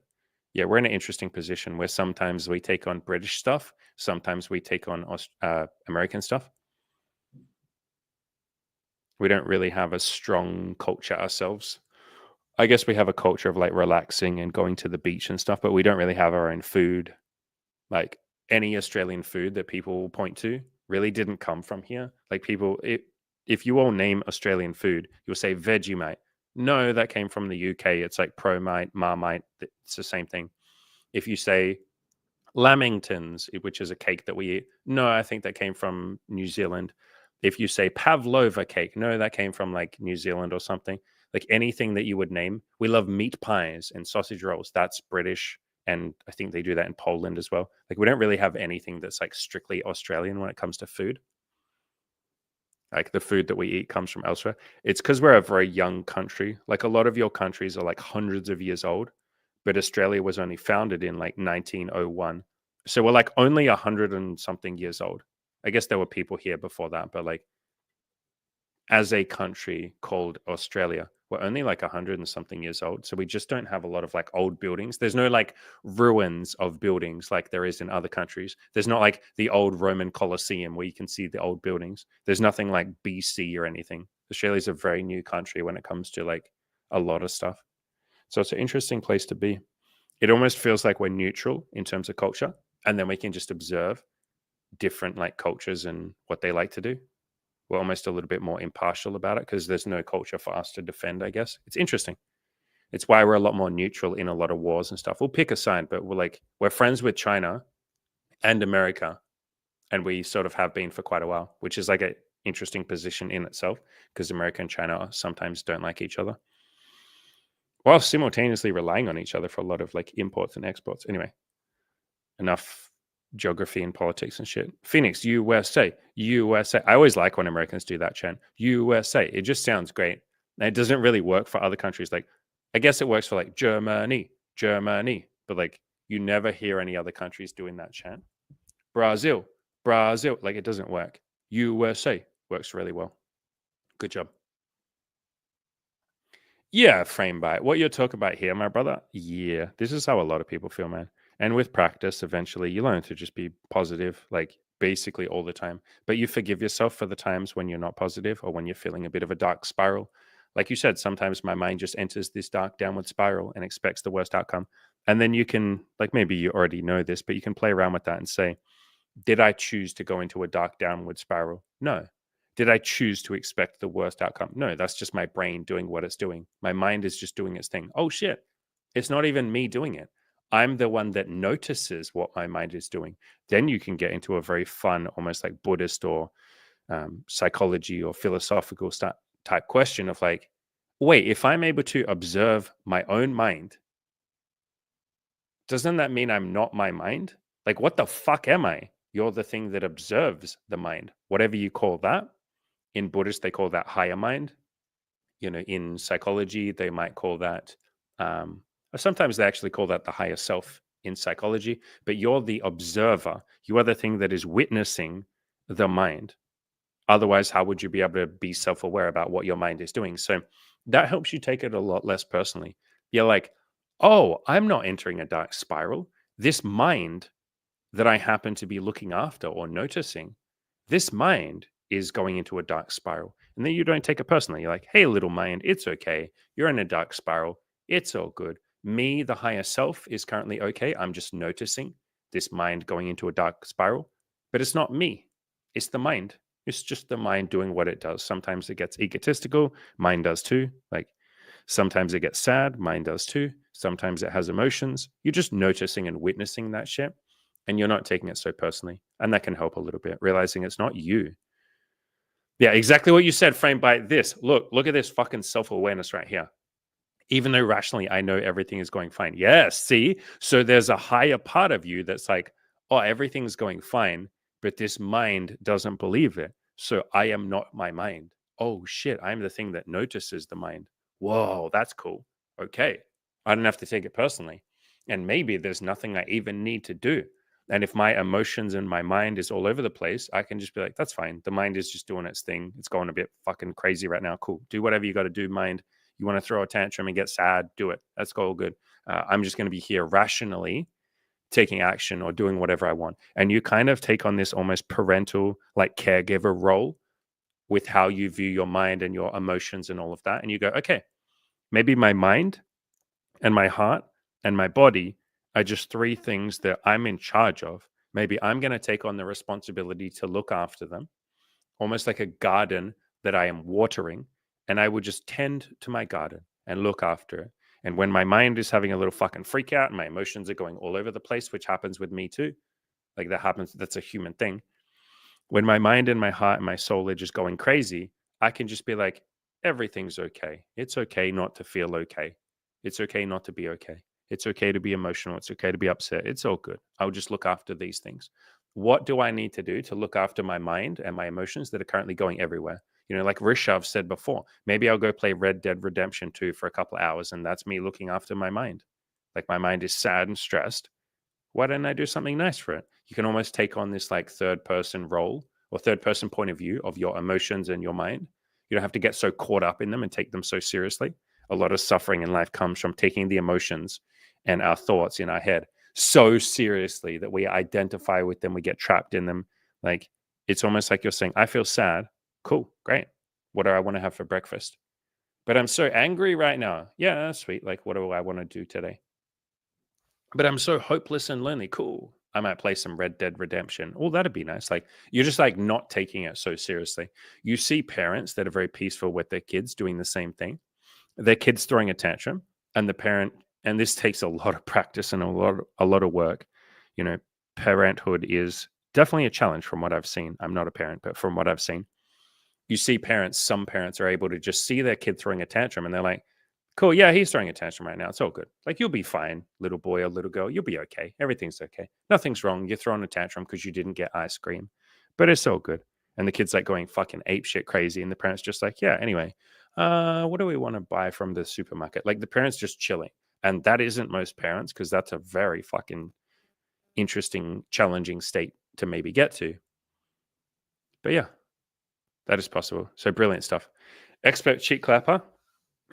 yeah, we're in an interesting position where sometimes we take on British stuff, sometimes we take on American stuff. We don't really have a strong culture ourselves. I guess we have a culture of like relaxing and going to the beach and stuff, but we don't really have our own food. Like any Australian food that people will point to really didn't come from here. Like if you all name Australian food, you'll say Vegemite. No, that came from the UK. It's like Promite, Marmite. It's the same thing. If you say Lamingtons, which is a cake that we eat, no, I think that came from New Zealand. If you say pavlova cake, no, that came from like New Zealand or something. Like anything that you would name. We love meat pies and sausage rolls. That's British. And I think they do that in Poland as well. Like we don't really have anything that's like strictly Australian when it comes to food. Like the food that we eat comes from elsewhere. It's because we're a very young country. Like a lot of your countries are like hundreds of years old, but Australia was only founded in like 1901. So we're like only 100 and something years old. I guess there were people here before that, but like as a country called Australia, we're only like 100 and something years old. So we just don't have a lot of like old buildings. There's no like ruins of buildings like there is in other countries. There's not like the old Roman Colosseum where you can see the old buildings. There's nothing like BC or anything. Australia's a very new country when it comes to like a lot of stuff. So it's an interesting place to be. It almost feels like we're neutral in terms of culture, and then we can just observe different like cultures and what they like to do. We're almost a little bit more impartial about it because there's no culture for us to defend, I guess. It's interesting. It's why we're a lot more neutral in a lot of wars and stuff. We'll pick a side, but we're friends with China and America, and we sort of have been for quite a while, which is like an interesting position in itself because America and China sometimes don't like each other while simultaneously relying on each other for a lot of like imports and exports. Anyway, enough geography and politics and shit. Phoenix, USA, USA. I always like when Americans do that chant. USA. It just sounds great. And it doesn't really work for other countries. Like, I guess it works for like Germany, Germany, but like you never hear any other countries doing that chant. Brazil, Brazil. Like it doesn't work. USA works really well. Good job. Yeah, frame by what you're talking about here, my brother. Yeah, this is how a lot of people feel, man. And with practice, eventually you learn to just be positive, like basically all the time. But you forgive yourself for the times when you're not positive or when you're feeling a bit of a dark spiral. Like you said, sometimes my mind just enters this dark downward spiral and expects the worst outcome. And then you can, like maybe you already know this, but you can play around with that and say, did I choose to go into a dark downward spiral? No. Did I choose to expect the worst outcome? No, that's just my brain doing what it's doing. My mind is just doing its thing. Oh shit. It's not even me doing it. I'm the one that notices what my mind is doing. Then you can get into a very fun, almost like Buddhist or psychology or philosophical type question of like, wait, if I'm able to observe my own mind, doesn't that mean I'm not my mind? Like, what the fuck am I? You're the thing that observes the mind, whatever you call that. In Buddhist, they call that higher mind. You know, in psychology, they might call that, or sometimes they actually call that the higher self in psychology. But you're the observer. You are the thing that is witnessing the mind. Otherwise, how would you be able to be self aware about what your mind is doing? So that helps you take it a lot less personally. You're like, oh, I'm not entering a dark spiral. This mind that I happen to be looking after or noticing, this mind is going into a dark spiral. And then you don't take it personally. You're like, hey, little mind, it's okay. You're in a dark spiral. It's all good. Me, the higher self, is currently okay. I'm just noticing this mind going into a dark spiral, but it's not me. It's the mind. It's just the mind doing what it does. Sometimes it gets egotistical. Mind does too. Like sometimes it gets sad. Mind does too. Sometimes it has emotions. You're just noticing and witnessing that shit, and you're not taking it so personally. And that can help a little bit, realizing it's not you. Yeah, exactly what you said, framed by this. Look at this fucking self-awareness right here. Even though rationally I know everything is going fine. Yes, see? So there's a higher part of you that's like, oh, everything's going fine, but this mind doesn't believe it. So I am not my mind. Oh shit, I'm the thing that notices the mind. Whoa, that's cool. Okay. I don't have to take it personally. And maybe there's nothing I even need to do. And if my emotions and my mind is all over the place, I can just be like, that's fine. The mind is just doing its thing. It's going a bit fucking crazy right now. Cool. Do whatever you got to do, mind. You want to throw a tantrum and get sad, do it. That's all good. I'm just going to be here rationally taking action or doing whatever I want. And you kind of take on this almost parental, like caregiver role with how you view your mind and your emotions and all of that. And you go, okay, maybe my mind and my heart and my body are just three things that I'm in charge of. Maybe I'm going to take on the responsibility to look after them, almost like a garden that I am watering. And I would just tend to my garden and look after it. And when my mind is having a little fucking freak out and my emotions are going all over the place, which happens with me too, like that happens, that's a human thing. When my mind and my heart and my soul are just going crazy, I can just be like, Everything's okay. It's okay not to feel okay. It's okay not to be okay. It's okay to be emotional. It's okay to be upset. It's all good. I'll just look after these things. What do I need to do to look after my mind and my emotions that are currently going everywhere? Like Rishav said before, maybe I'll go play Red Dead Redemption 2 for a couple hours, and that's me looking after my mind. Like my mind is sad and stressed. Why don't I do something nice for it? You can almost take on this like third person role or third person point of view of your emotions and your mind. You don't have to get so caught up in them and take them so seriously. A lot of suffering in life comes from taking the emotions and our thoughts in our head so seriously that we identify with them, we get trapped in them. Like it's almost like you're saying, I feel sad. Cool, great. What do I want to have for breakfast? But I'm so angry right now. Yeah, that's sweet. Like, what do I want to do today? But I'm so hopeless and lonely. Cool. I might play some Red Dead Redemption. Oh, that'd be nice. Like you're just like not taking it so seriously. You see parents that are very peaceful with their kids doing the same thing. Their kids throwing a tantrum, and the parent, and this takes a lot of practice and a lot of work. You know, parenthood is definitely a challenge from what I've seen. I'm not a parent, but from what I've seen, you see some parents are able to just see their kid throwing a tantrum and they're like, cool, yeah, he's throwing a tantrum right now. It's all good. Like, you'll be fine, little boy or little girl. You'll be okay. Everything's okay. Nothing's wrong. You're throwing a tantrum because you didn't get ice cream, but it's all good. And the kid's like going fucking ape shit crazy. And the parents just like, yeah, anyway, what do we want to buy from the supermarket? Like, the parents just chilling. And that isn't most parents because that's a very fucking interesting, challenging state to maybe get to. But yeah, that is possible. So brilliant stuff. Expert cheek clapper.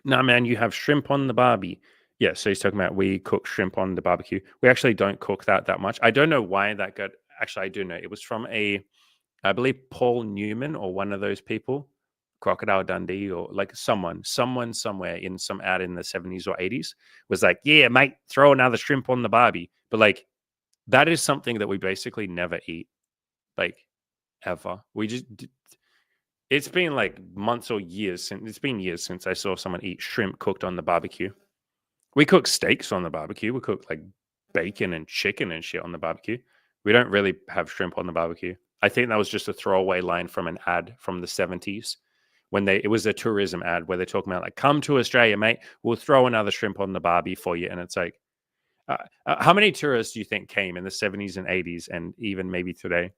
Nah, man, you have shrimp on the barbie. Yeah, so he's talking about we cook shrimp on the barbecue. We actually don't cook that much. I don't know why that got. Actually, I do know. It was from I believe Paul Newman or one of those people, Crocodile Dundee or like someone somewhere in some ad in the 70s or 80s was like, yeah, mate, throw another shrimp on the barbie. But like that is something that we basically never eat, like ever. We just it's been like months or years since it's been years since I saw someone eat shrimp cooked on the barbecue. We cook steaks on the barbecue. We cook like bacon and chicken and shit on the barbecue. We don't really have shrimp on the barbecue. I think that was just a throwaway line from an ad from the 70s when it was a tourism ad where they're talking about like, come to Australia, mate. We'll throw another shrimp on the barbie for you. And it's like, how many tourists do you think came in the 70s and 80s and even maybe today?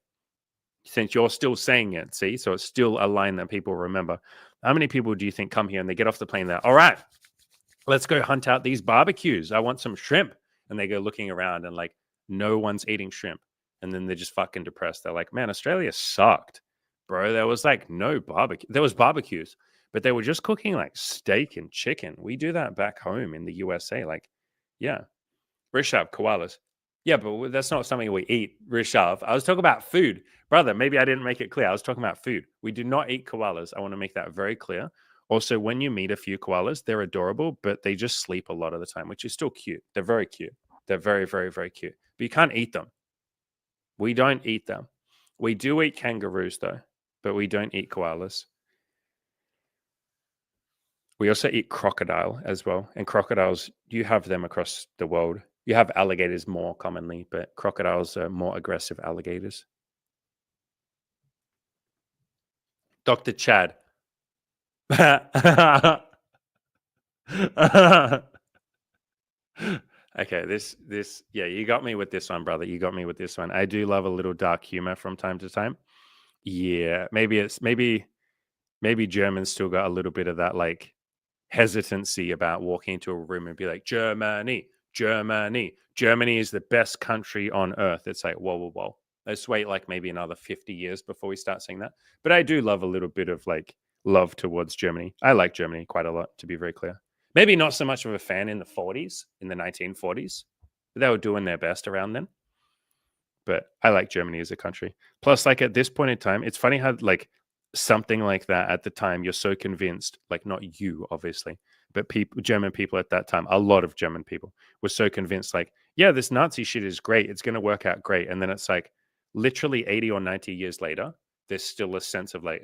Since you're still saying it, see? So it's still a line that people remember. How many people do you think come here and they get off the plane there? All right, let's go hunt out these barbecues. I want some shrimp. And they go looking around and like, no one's eating shrimp. And then they're just fucking depressed. They're like, man, Australia sucked, bro. There was like no barbecue. There was barbecues, but they were just cooking like steak and chicken. We do that back home in the USA. Like, yeah, Rishabh, koalas. Yeah, but that's not something we eat, Rishabh. I was talking about food. Brother, maybe I didn't make it clear. I was talking about food. We do not eat koalas. I want to make that very clear. Also, when you meet a few koalas, they're adorable, but they just sleep a lot of the time, which is still cute. They're very cute. They're very, very, very cute. But you can't eat them. We don't eat them. We do eat kangaroos, though, but we don't eat koalas. We also eat crocodile as well. And crocodiles, you have them across the world. You have alligators more commonly, but crocodiles are more aggressive alligators. Dr. Chad. Okay, yeah, you got me with this one, brother. You got me with this one. I do love a little dark humor from time to time. Yeah, maybe Germans still got a little bit of that like hesitancy about walking into a room and be like, Germany, Germany, Germany is the best country on earth. It's like, whoa, whoa, whoa. Let's wait like maybe another 50 years before we start saying that. But I do love a little bit of like love towards Germany. I like Germany quite a lot, to be very clear. Maybe not so much of a fan in the 40s, in the 1940s. But they were doing their best around then. But I like Germany as a country. Plus, like at this point in time, it's funny how like something like that at the time, you're so convinced, like not you, obviously, but people, German people at that time, a lot of German people were so convinced, like, yeah, this Nazi shit is great. It's going to work out great. And then it's like literally 80 or 90 years later, there's still a sense of like,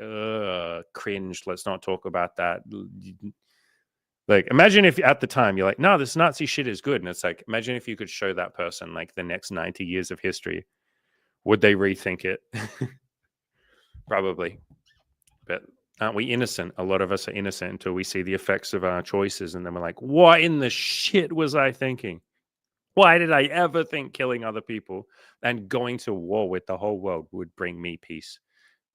cringe. Let's not talk about that. Like, imagine if at the time you're like, no, this Nazi shit is good. And it's like, imagine if you could show that person like the next 90 years of history. Would they rethink it? Probably. But Aren't we innocent? A lot of us are innocent until we see the effects of our choices, and then we're like, what in the shit was I thinking? Why did I ever think killing other people and going to war with the whole world would bring me peace?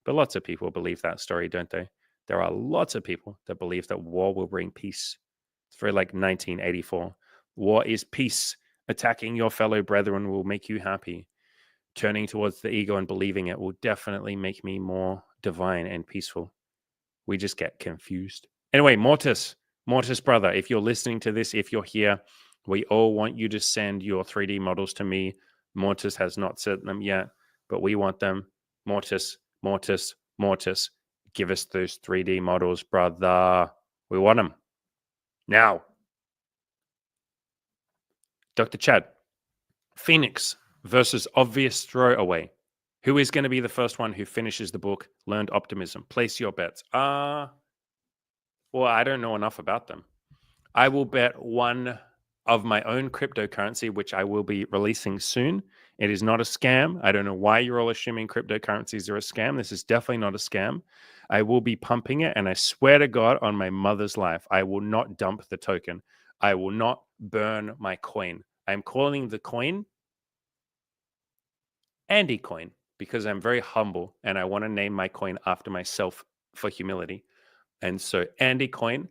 But lots of people believe that story, don't they? There are lots of people that believe that war will bring peace. It's very like 1984. War is peace. Attacking your fellow brethren will make you happy. Turning towards the ego and believing it will definitely make me more divine and peaceful. We just get confused. Anyway, Mortis brother, if you're listening to this, if you're here, we all want you to send your 3D models to me. Mortis has not sent them yet, but we want them. Mortis, give us those 3D models, brother. We want them now. Dr. Chad, Phoenix versus obvious throwaway. Who is going to be the first one who finishes the book, Learned Optimism? Place your bets. Well, I don't know enough about them. I will bet one of my own cryptocurrency, which I will be releasing soon. It is not a scam. I don't know why you're all assuming cryptocurrencies are a scam. This is definitely not a scam. I will be pumping it, and I swear to God on my mother's life, I will not dump the token. I will not burn my coin. I'm calling the coin Andy Coin because I'm very humble and I want to name my coin after myself for humility. And so, Andy Coin,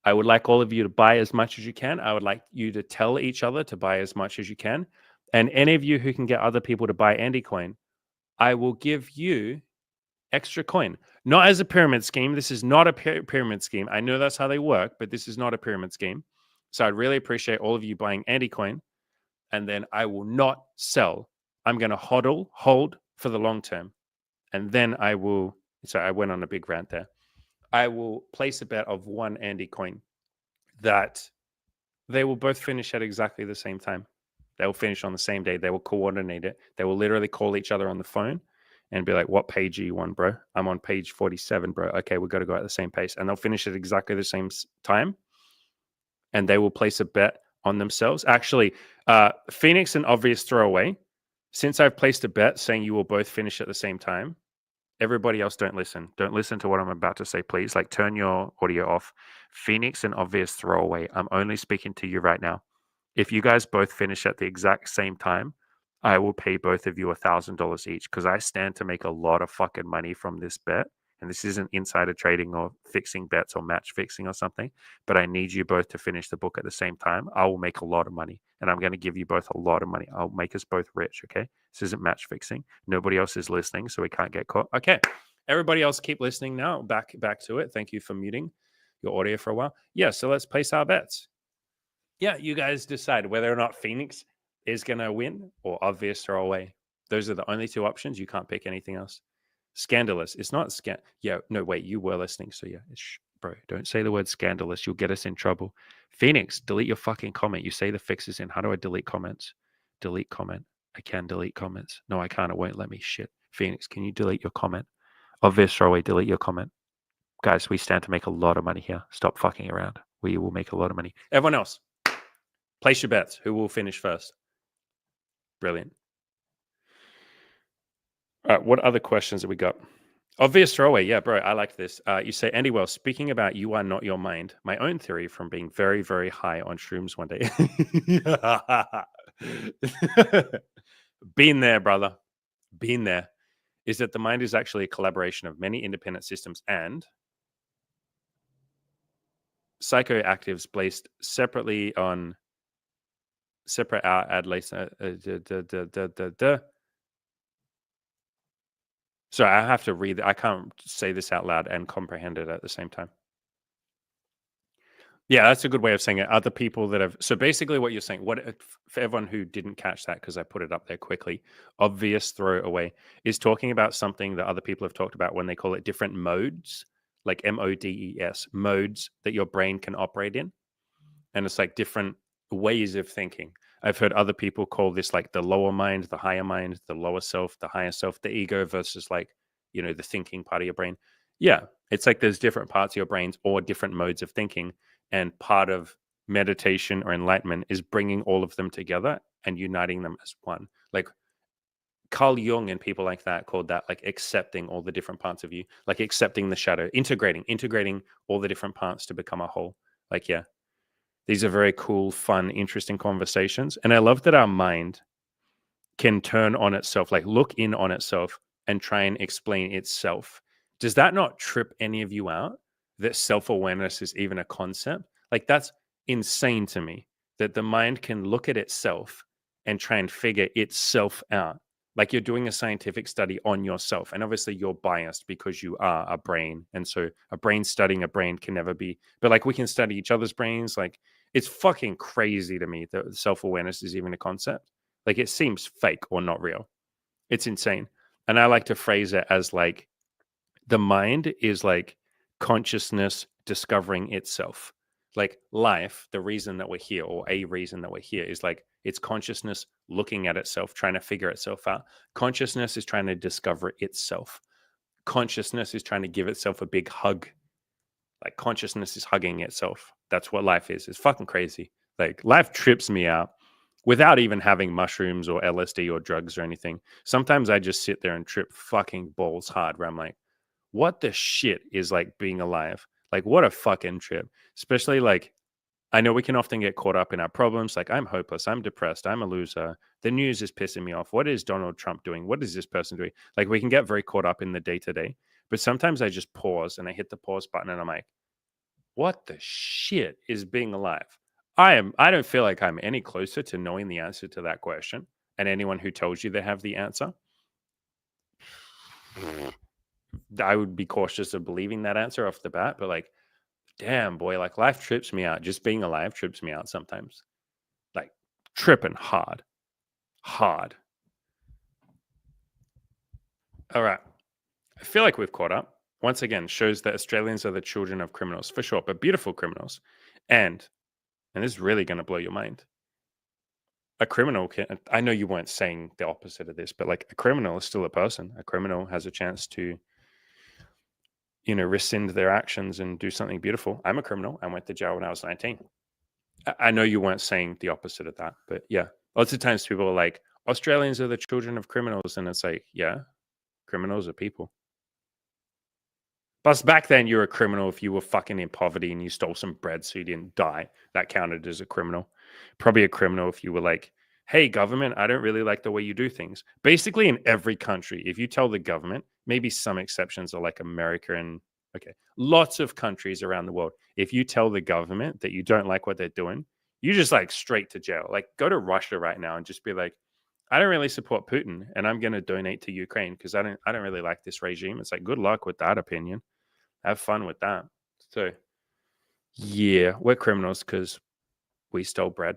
I would like all of you to buy as much as you can. I would like you to tell each other to buy as much as you can. And any of you who can get other people to buy Andy Coin, I will give you extra coin. Not as a pyramid scheme. This is not a pyramid scheme. I know that's how they work, but this is not a pyramid scheme. So I'd really appreciate all of you buying Andy Coin. And then I will not sell. I'm going to hold for the long term. And then I will. Sorry, I went on a big rant there. I will place a bet of one Andy Coin that they will both finish at exactly the same time. They will finish on the same day. They will coordinate it. They will literally call each other on the phone and be like, what page are you on, bro? I'm on page 47, bro. Okay, we've got to go at the same pace. And they'll finish at exactly the same time. And they will place a bet on themselves. Actually, Phoenix and obvious throwaway. Since I've placed a bet saying you will both finish at the same time, everybody else don't listen. Don't listen to what I'm about to say, please. Like, turn your audio off. Phoenix and obvious throwaway. I'm only speaking to you right now. If you guys both finish at the exact same time, I will pay both of you $1,000 each because I stand to make a lot of fucking money from this bet. And this isn't insider trading or fixing bets or match fixing or something, but I need you both to finish the book at the same time. I will make a lot of money and I'm going to give you both a lot of money. I'll make us both rich. Okay. This isn't match fixing. Nobody else is listening, so we can't get caught. Okay. Everybody else keep listening now. Back to it. Thank you for muting your audio for a while. Yeah. So let's place our bets. Yeah. You guys decide whether or not Phoenix is going to win or obvious throwaway. Those are the only two options. You can't pick anything else. Scandalous. It's not Yeah, no, wait, you were listening. So yeah, bro, don't say the word scandalous. You'll get us in trouble. Phoenix, delete your fucking comment. You say the fix is in. How do I delete comments? Delete comment. I can delete comments. No, I can't. It won't let me. Shit. Phoenix, can you delete your comment? Obvious throwaway, delete your comment. Guys, we stand to make a lot of money here. Stop fucking around. We will make a lot of money. Everyone else, place your bets. Who will finish first? Brilliant. All right, what other questions have we got? Obvious throwaway. Yeah, bro, I like this. You say, Andy, well, speaking about you are not your mind, my own theory from being very, very high on shrooms one day. Been there, brother. Been there. Is that the mind is actually a collaboration of many independent systems and psychoactives placed separately on separate ad least. So I have to read. I can't say this out loud and comprehend it at the same time. Yeah, that's a good way of saying it. Other people that have. So basically, what you're saying, for everyone who didn't catch that because I put it up there quickly, obvious throwaway is talking about something that other people have talked about when they call it different modes, like MODES, modes that your brain can operate in, and it's like different ways of thinking. I've heard other people call this like the lower mind, the higher mind, the lower self, the higher self, the ego versus like, the thinking part of your brain. Yeah, it's like there's different parts of your brains or different modes of thinking. And part of meditation or enlightenment is bringing all of them together and uniting them as one. Like Carl Jung and people like that called that like accepting all the different parts of you, like accepting the shadow, integrating all the different parts to become a whole. Like, yeah, these are very cool, fun, interesting conversations. And I love that our mind can turn on itself, like look in on itself and try and explain itself. Does that not trip any of you out that self awareness is even a concept? Like, that's insane to me that the mind can look at itself and try and figure itself out. Like, you're doing a scientific study on yourself. And obviously, you're biased because you are a brain. And so, a brain studying a brain can never be, but like, we can study each other's brains. Like, it's fucking crazy to me that self awareness is even a concept. Like, it seems fake or not real. It's insane. And I like to phrase it as like the mind is like consciousness discovering itself. Like life, the reason that we're here, or a reason that we're here, is like it's consciousness looking at itself, trying to figure itself out. Consciousness is trying to discover itself. Consciousness is trying to give itself a big hug. Like consciousness is hugging itself. That's what life is. It's fucking crazy. Like life trips me out without even having mushrooms or LSD or drugs or anything. Sometimes I just sit there and trip fucking balls hard where I'm like, what the shit is like being alive? Like, what a fucking trip. Especially like, I know we can often get caught up in our problems. Like, I'm hopeless. I'm depressed. I'm a loser. The news is pissing me off. What is Donald Trump doing? What is this person doing? Like, we can get very caught up in the day to day. But sometimes I just pause and I hit the pause button and I'm like, what the shit is being alive? I don't feel like I'm any closer to knowing the answer to that question. And anyone who tells you they have the answer, I would be cautious of believing that answer off the bat. But like, damn boy, like life trips me out. Just being alive trips me out sometimes. Like tripping hard. Hard. All right. I feel like we've caught up. Once again, shows that Australians are the children of criminals, for sure, but beautiful criminals. And this is really going to blow your mind. A criminal can, I know you weren't saying the opposite of this, but like a criminal is still a person. A criminal has a chance to, rescind their actions and do something beautiful. I'm a criminal. I went to jail when I was 19. I know you weren't saying the opposite of that, but yeah, lots of times people are like, Australians are the children of criminals. And it's like, yeah, criminals are people. Plus, back then, you're a criminal if you were fucking in poverty and you stole some bread so you didn't die. That counted as a criminal. Probably a criminal if you were like, hey, government, I don't really like the way you do things. Basically, in every country, if you tell the government, maybe some exceptions are like America and, okay, lots of countries around the world, if you tell the government that you don't like what they're doing, you just like straight to jail. Like, go to Russia right now and just be like, I don't really support Putin and I'm going to donate to Ukraine because I don't really like this regime. It's like, good luck with that opinion. Have fun with that. So, yeah, we're criminals because we stole bread.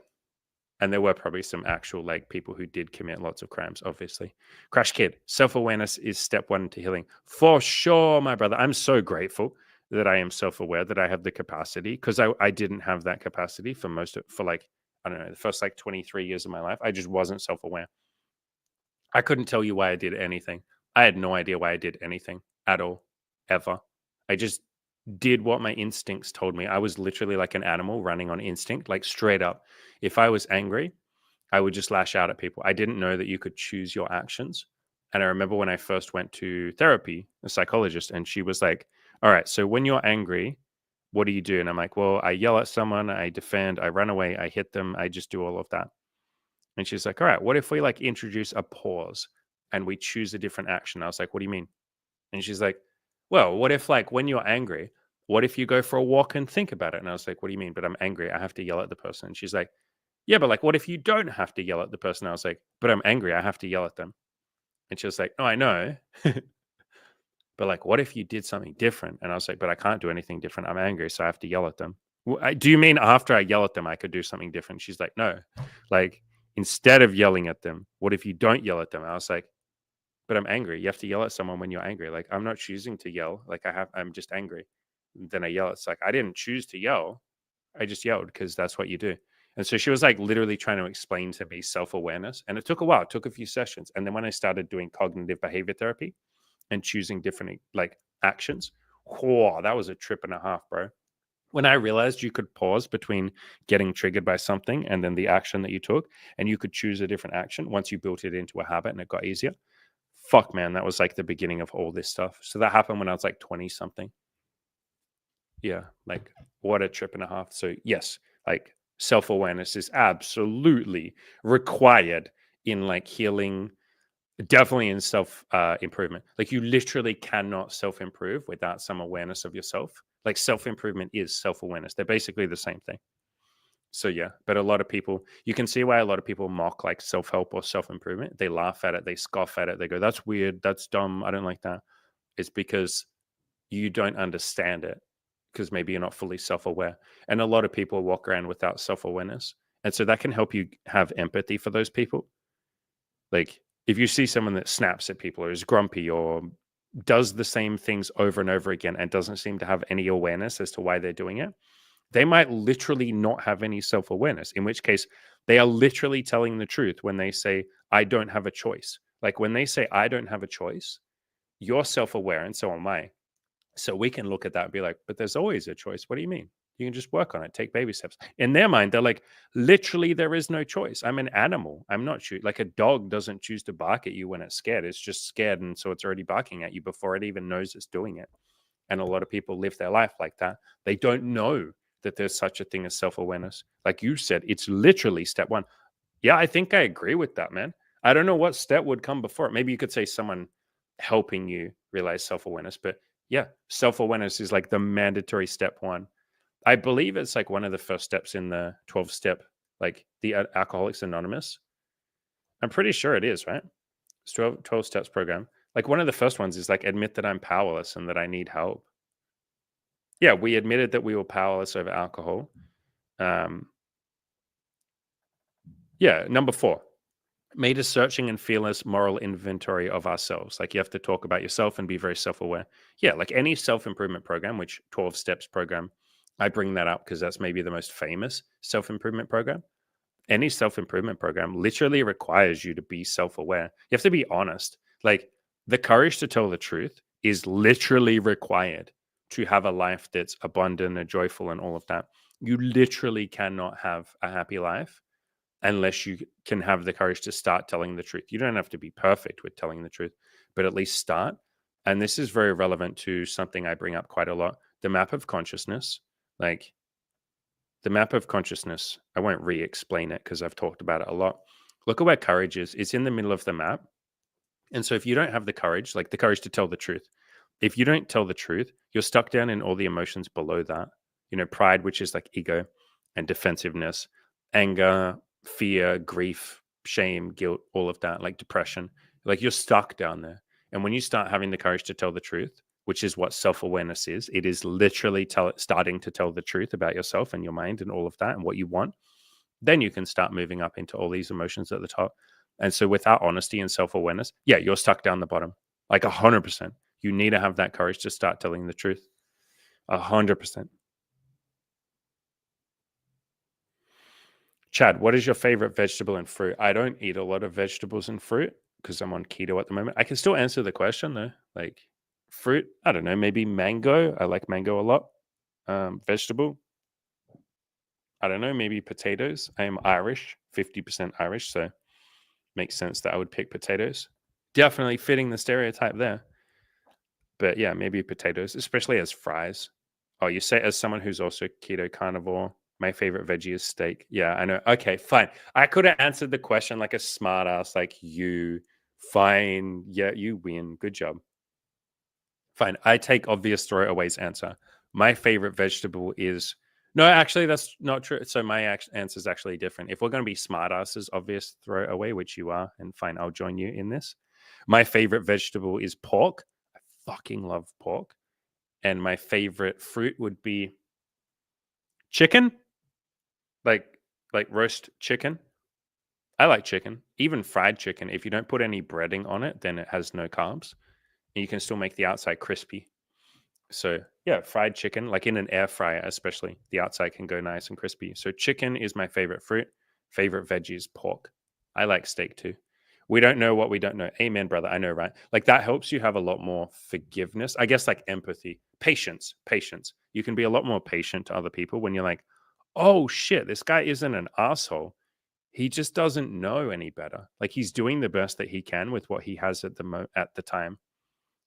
And there were probably some actual like people who did commit lots of crimes, obviously. Crash Kid, self-awareness is step one to healing. For sure, my brother. I'm so grateful that I am self-aware, that I have the capacity, because I didn't have that capacity for like, I don't know, the first like 23 years of my life. I just wasn't self-aware. I couldn't tell you why I did anything. I had no idea why I did anything at all, ever. I just did what my instincts told me. I was literally like an animal running on instinct, like straight up. If I was angry, I would just lash out at people. I didn't know that you could choose your actions. And I remember when I first went to therapy, a psychologist, and she was like, all right, so when you're angry, what do you do? And I'm like, well, I yell at someone, I defend, I run away, I hit them, I just do all of that. And she's like, all right, what if we like introduce a pause and we choose a different action? I was like, what do you mean? And she's like, well, what if like when you're angry, what if you go for a walk and think about it? And I was like, what do you mean? But I'm angry. I have to yell at the person. And she's like, yeah, but like, what if you don't have to yell at the person? I was like, but I'm angry. I have to yell at them. And she was like, no, I know. But like, what if you did something different? And I was like, but I can't do anything different. I'm angry. So I have to yell at them. Do you mean after I yell at them, I could do something different? She's like, no, like instead of yelling at them, what if you don't yell at them? I was like, but I'm angry. You have to yell at someone when you're angry. Like, I'm not choosing to yell. Like, I'm just angry. Then I yell. It's like, I didn't choose to yell. I just yelled because that's what you do. And so she was like literally trying to explain to me self-awareness. And it took a while. It took a few sessions. And then when I started doing cognitive behavior therapy and choosing different like actions, whoa, that was a trip and a half, bro. When I realized you could pause between getting triggered by something and then the action that you took, and you could choose a different action once you built it into a habit and it got easier. Fuck, man, that was like the beginning of all this stuff. So that happened when I was like 20 something. Yeah, like what a trip and a half. So, yes, like self awareness is absolutely required in like healing, definitely in self improvement. Like you literally cannot self improve without some awareness of yourself. Like self improvement is self awareness. They're basically the same thing. So yeah, but a lot of people, you can see why a lot of people mock like self help or self improvement. They laugh at it, they scoff at it, they go, "That's weird, that's dumb, I don't like that." It's because you don't understand it because maybe you're not fully self aware. And a lot of people walk around without self awareness, and so that can help you have empathy for those people. Like if you see someone that snaps at people or is grumpy or does the same things over and over again and doesn't seem to have any awareness as to why they're doing it, they might literally not have any self awareness, in which case they are literally telling the truth when they say, I don't have a choice. Like when they say, I don't have a choice, you're self aware and so am I. So we can look at that and be like, but there's always a choice. What do you mean? You can just work on it, take baby steps. In their mind, they're like, literally, there is no choice. I'm an animal. I'm not like a dog doesn't choose to bark at you when it's scared. It's just scared. And so it's already barking at you before it even knows it's doing it. And a lot of people live their life like that. They don't know that there's such a thing as self awareness. Like you said, it's literally step one. Yeah, I think I agree with that, man. I don't know what step would come before it. Maybe you could say someone helping you realize self awareness, but yeah, self awareness is like the mandatory step one. I believe it's like one of the first steps in the 12 step, like the Alcoholics Anonymous. I'm pretty sure it is, right? It's 12 steps program. Like one of the first ones is like admit that I'm powerless and that I need help. Yeah, we admitted that we were powerless over alcohol. Um, yeah, number 4, made a searching and fearless moral inventory of ourselves. Like you have to talk about yourself and be very self-aware. Yeah, like any self-improvement program, which 12 steps program, I bring that up because that's maybe the most famous self-improvement program. Any self-improvement program literally requires you to be self-aware. You have to be honest. Like the courage to tell the truth is literally required to have a life that's abundant and joyful and all of that. You literally cannot have a happy life unless you can have the courage to start telling the truth. You don't have to be perfect with telling the truth, but at least start. And this is very relevant to something I bring up quite a lot, the map of consciousness. Like the map of consciousness, I won't re-explain it because I've talked about it a lot. Look at where courage is. It's in the middle of the map. And so if you don't have the courage, like the courage to tell the truth, if you don't tell the truth, you're stuck down in all the emotions below that. You know, pride, which is like ego and defensiveness, anger, fear, grief, shame, guilt, all of that, like depression. Like you're stuck down there. And when you start having the courage to tell the truth, which is what self awareness is, it is literally starting to tell the truth about yourself and your mind and all of that and what you want. Then you can start moving up into all these emotions at the top. And so without honesty and self awareness, yeah, you're stuck down the bottom, like 100%. You need to have that courage to start telling the truth. 100%. Chad, what is your favorite vegetable and fruit? I don't eat a lot of vegetables and fruit because I'm on keto at the moment. I can still answer the question though. Like fruit, I don't know, maybe mango. I like mango a lot. Vegetable, I don't know, maybe potatoes. I am Irish, 50% Irish, so makes sense that I would pick potatoes. Definitely fitting the stereotype there. But yeah, maybe potatoes, especially as fries. Oh, you say as someone who's also keto carnivore, my favorite veggie is steak. Yeah, I know. Okay, fine. I could have answered the question like a smart ass, like you. Fine. Yeah, you win. Good job. Fine. I take obvious throwaways answer. My favorite vegetable is no, actually, that's not true. So my answer is actually different. If we're going to be smart asses, obvious throwaway, which you are, and fine, I'll join you in this. My favorite vegetable is pork. I fucking love pork. And my favorite fruit would be chicken, like roast chicken. I like chicken, even fried chicken. If you don't put any breading on it, then it has no carbs, and you can still make the outside crispy. So yeah, fried chicken, like in an air fryer, especially the outside can go nice and crispy. So chicken is my favorite fruit. Favorite veggie is pork. I like steak too. We don't know what we don't know. Amen, brother. I know, right? Like that helps you have a lot more forgiveness. I guess like empathy. Patience, patience. You can be a lot more patient to other people when you're like, oh shit, this guy isn't an asshole. He just doesn't know any better. Like he's doing the best that he can with what he has at the time.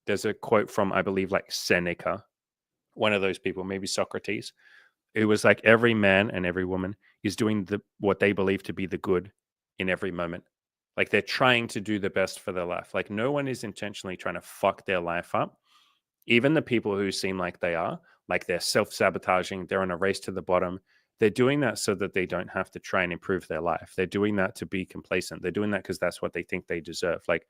There's a quote from, I believe, like Seneca, one of those people, maybe Socrates. It was like every man and every woman is doing what they believe to be the good in every moment. Like they're trying to do the best for their life. Like no one is intentionally trying to fuck their life up. Even the people who seem like they are, like they're self-sabotaging, they're on a race to the bottom. They're doing that so that they don't have to try and improve their life. They're doing that to be complacent. They're doing that because that's what they think they deserve. Like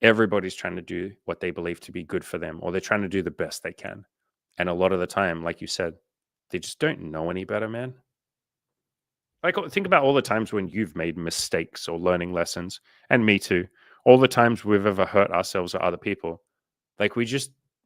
everybody's trying to do what they believe to be good for them, or they're trying to do the best they can. And a lot of the time, like you said, they just don't know any better, man. Like think about all the times when you've made mistakes or learning lessons, and me too. All the times we've ever hurt ourselves or other people. Like we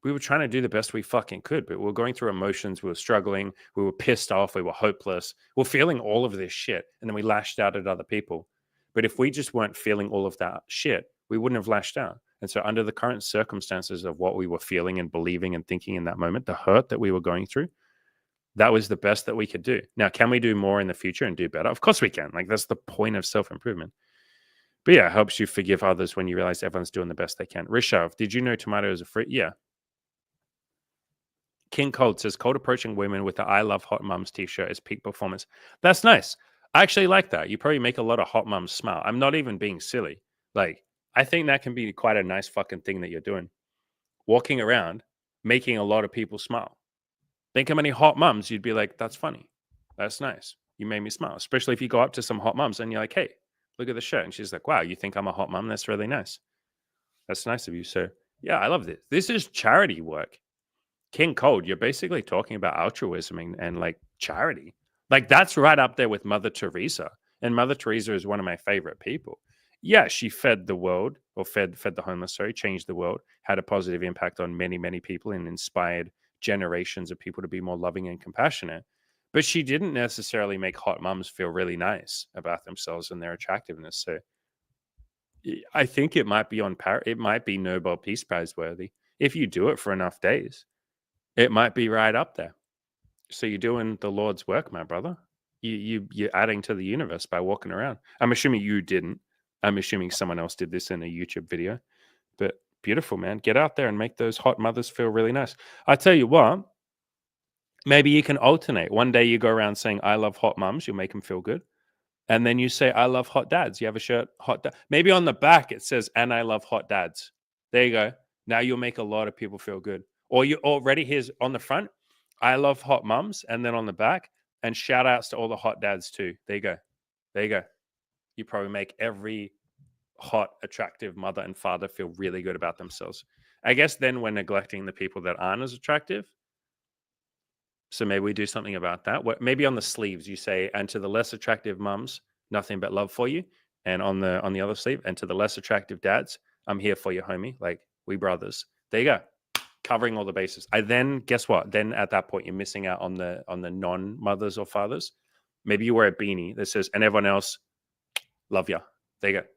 were trying to do the best we fucking could, but we were going through emotions. We were struggling. We were pissed off. We were hopeless. We're feeling all of this shit. And then we lashed out at other people. But if we just weren't feeling all of that shit, we wouldn't have lashed out. And so under the current circumstances of what we were feeling and believing and thinking in that moment, the hurt that we were going through, that was the best that we could do. Now, can we do more in the future and do better? Of course we can. Like that's the point of self-improvement. But yeah, it helps you forgive others when you realize everyone's doing the best they can. Rishav, did you know tomatoes are fruit? Yeah. King Cold says, cold approaching women with the I Love Hot Mums t-shirt is peak performance. That's nice. I actually like that. You probably make a lot of hot mums smile. I'm not even being silly. Like, I think that can be quite a nice fucking thing that you're doing. Walking around, making a lot of people smile. Think how many hot mums you'd be like, that's funny. That's nice. You made me smile. Especially if you go up to some hot mums and you're like, hey, look at the shirt. And she's like, wow, you think I'm a hot mum? That's really nice. That's nice of you. So, yeah, I love this. This is charity work. King Cold, you're basically talking about altruism and like charity. Like that's right up there with Mother Teresa. And Mother Teresa is one of my favorite people. Yeah, she fed the world or fed the homeless, sorry, changed the world, had a positive impact on many, many people and inspired generations of people to be more loving and compassionate. But she didn't necessarily make hot mums feel really nice about themselves and their attractiveness. So I think it might be it might be Nobel Peace Prize worthy if you do it for enough days. It might be right up there. So you're doing the Lord's work, my brother. You're adding to the universe by walking around. I'm assuming you didn't. I'm assuming someone else did this in a YouTube video. But beautiful, man. Get out there and make those hot mothers feel really nice. I tell you what, maybe you can alternate. One day you go around saying, I love hot mums. You'll make them feel good. And then you say, I love hot dads. You have a shirt, hot dad. Maybe on the back it says, and I love hot dads. There you go. Now you'll make a lot of people feel good. Or you already, here's on the front, I love hot mums. And then on the back, and shout outs to all the hot dads too. There you go. There you go. You probably make every hot, attractive mother and father feel really good about themselves. I guess then we're neglecting the people that aren't as attractive. So maybe we do something about that. Maybe on the sleeves you say, and to the less attractive mums, nothing but love for you. And on the other sleeve, and to the less attractive dads, I'm here for you, homie. Like we brothers. There you go. Covering all the bases. I then guess what? Then at that point you're missing out on the non-mothers or fathers. Maybe you wear a beanie that says, and everyone else, love ya. There you go.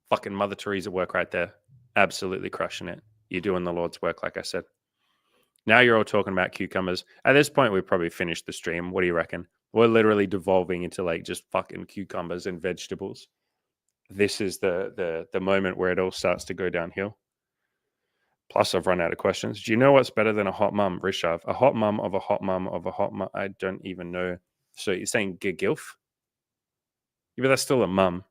Fucking Mother Teresa work right there. Absolutely crushing it. You're doing the Lord's work, like I said. Now you're all talking about cucumbers. At this point, we've probably finished the stream. What do you reckon? We're literally devolving into like just fucking cucumbers and vegetables. This is the moment where it all starts to go downhill. Plus, I've run out of questions. Do you know what's better than a hot mum, Rishav? A hot mum of a hot mum of a hot mum. I don't even know. So you're saying gilf? Yeah, but that's still a mum.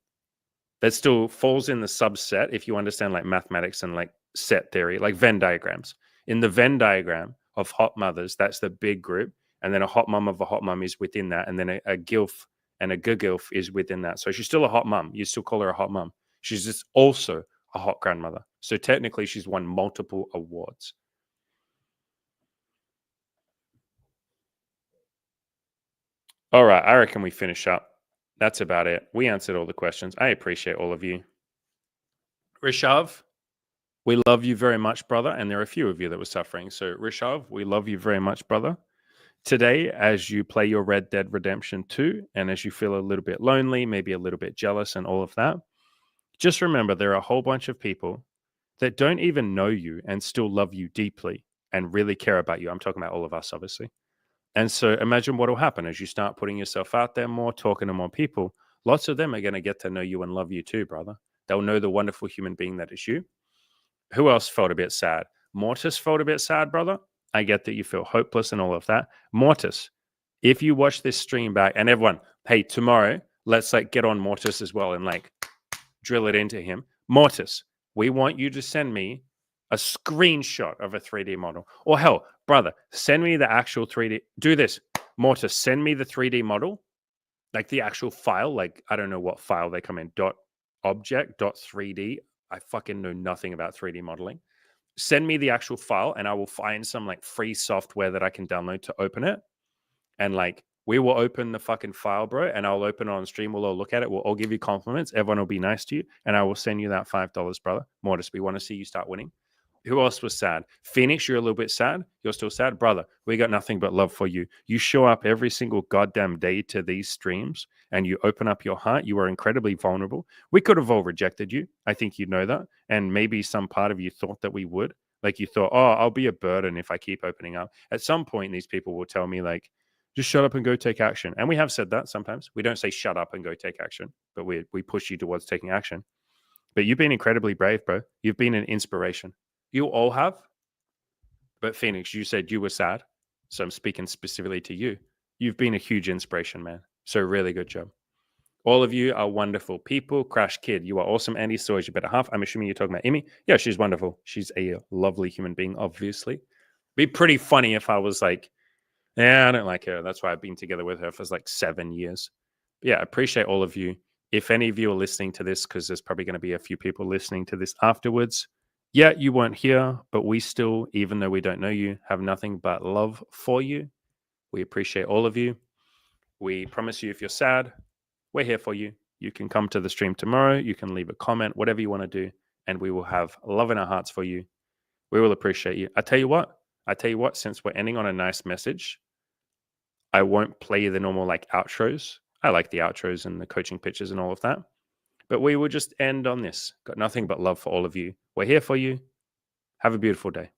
That still falls in the subset if you understand like mathematics and like set theory, like Venn diagrams. In the Venn diagram of hot mothers, that's the big group. And then a hot mum of a hot mum is within that. And then a gilf and a gilf is within that. So she's still a hot mum. You still call her a hot mum. She's just also a hot grandmother. So technically she's won multiple awards. All right. I reckon we finish up. That's about it. We answered all the questions. I appreciate all of you. Rishav, we love you very much, brother. And there are a few of you that were suffering. So Rishav, we love you very much, brother. Today, as you play your Red Dead Redemption 2, and as you feel a little bit lonely, maybe a little bit jealous and all of that, just remember there are a whole bunch of people that don't even know you and still love you deeply. and really care about you. I'm talking about all of us, obviously. And so imagine what will happen as you start putting yourself out there more, talking to more people. Lots of them are going to get to know you and love you too, brother. They'll know the wonderful human being that is you. Who else felt a bit sad? Mortis felt a bit sad, brother. I get that you feel hopeless and all of that. Mortis, if you watch this stream back, and everyone, hey, tomorrow, let's like get on Mortis as well and like drill it into him. Mortis, we want you to send me a screenshot of a 3D model. Or hell, brother, send me the actual 3D. Do this. Mortis, send me the 3D model, like the actual file. Like, I don't know what file they come in. .object, .3D. I fucking know nothing about 3D modeling. Send me the actual file and I will find some like free software that I can download to open it. And like, we will open the fucking file, bro, and I'll open it on stream. We'll all look at it. We'll all give you compliments. Everyone will be nice to you. And I will send you that $5, brother. Mortis, we want to see you start winning. Who else was sad? Phoenix, you're a little bit sad. You're still sad. Brother, we got nothing but love for you. You show up every single goddamn day to these streams and you open up your heart. You are incredibly vulnerable. We could have all rejected you. I think you know that. And maybe some part of you thought that we would. Like you thought, oh, I'll be a burden if I keep opening up. At some point, these people will tell me like, just shut up and go take action. And we have said that sometimes. We don't say shut up and go take action, but we push you towards taking action. But you've been incredibly brave, bro. You've been an inspiration. You all have. But Phoenix, you said you were sad. So I'm speaking specifically to you. You've been a huge inspiration, man. So really good job. All of you are wonderful people. Crash Kid, you are awesome. Andy Saw is your better half. I'm assuming you're talking about Emmy. Yeah, she's wonderful. She's a lovely human being, obviously. Be pretty funny if I was like, yeah, I don't like her. That's why I've been together with her for like 7 years. But yeah, I appreciate all of you. If any of you are listening to this, because there's probably going to be a few people listening to this afterwards, yeah, you weren't here, but we still, even though we don't know you, have nothing but love for you. We appreciate all of you. We promise you if you're sad, we're here for you. You can come to the stream tomorrow. You can leave a comment, whatever you want to do, and we will have love in our hearts for you. We will appreciate you. I tell you what, since we're ending on a nice message, I won't play the normal like outros. I like the outros and the coaching pitches and all of that. But we will just end on this. Got nothing but love for all of you. We're here for you. Have a beautiful day.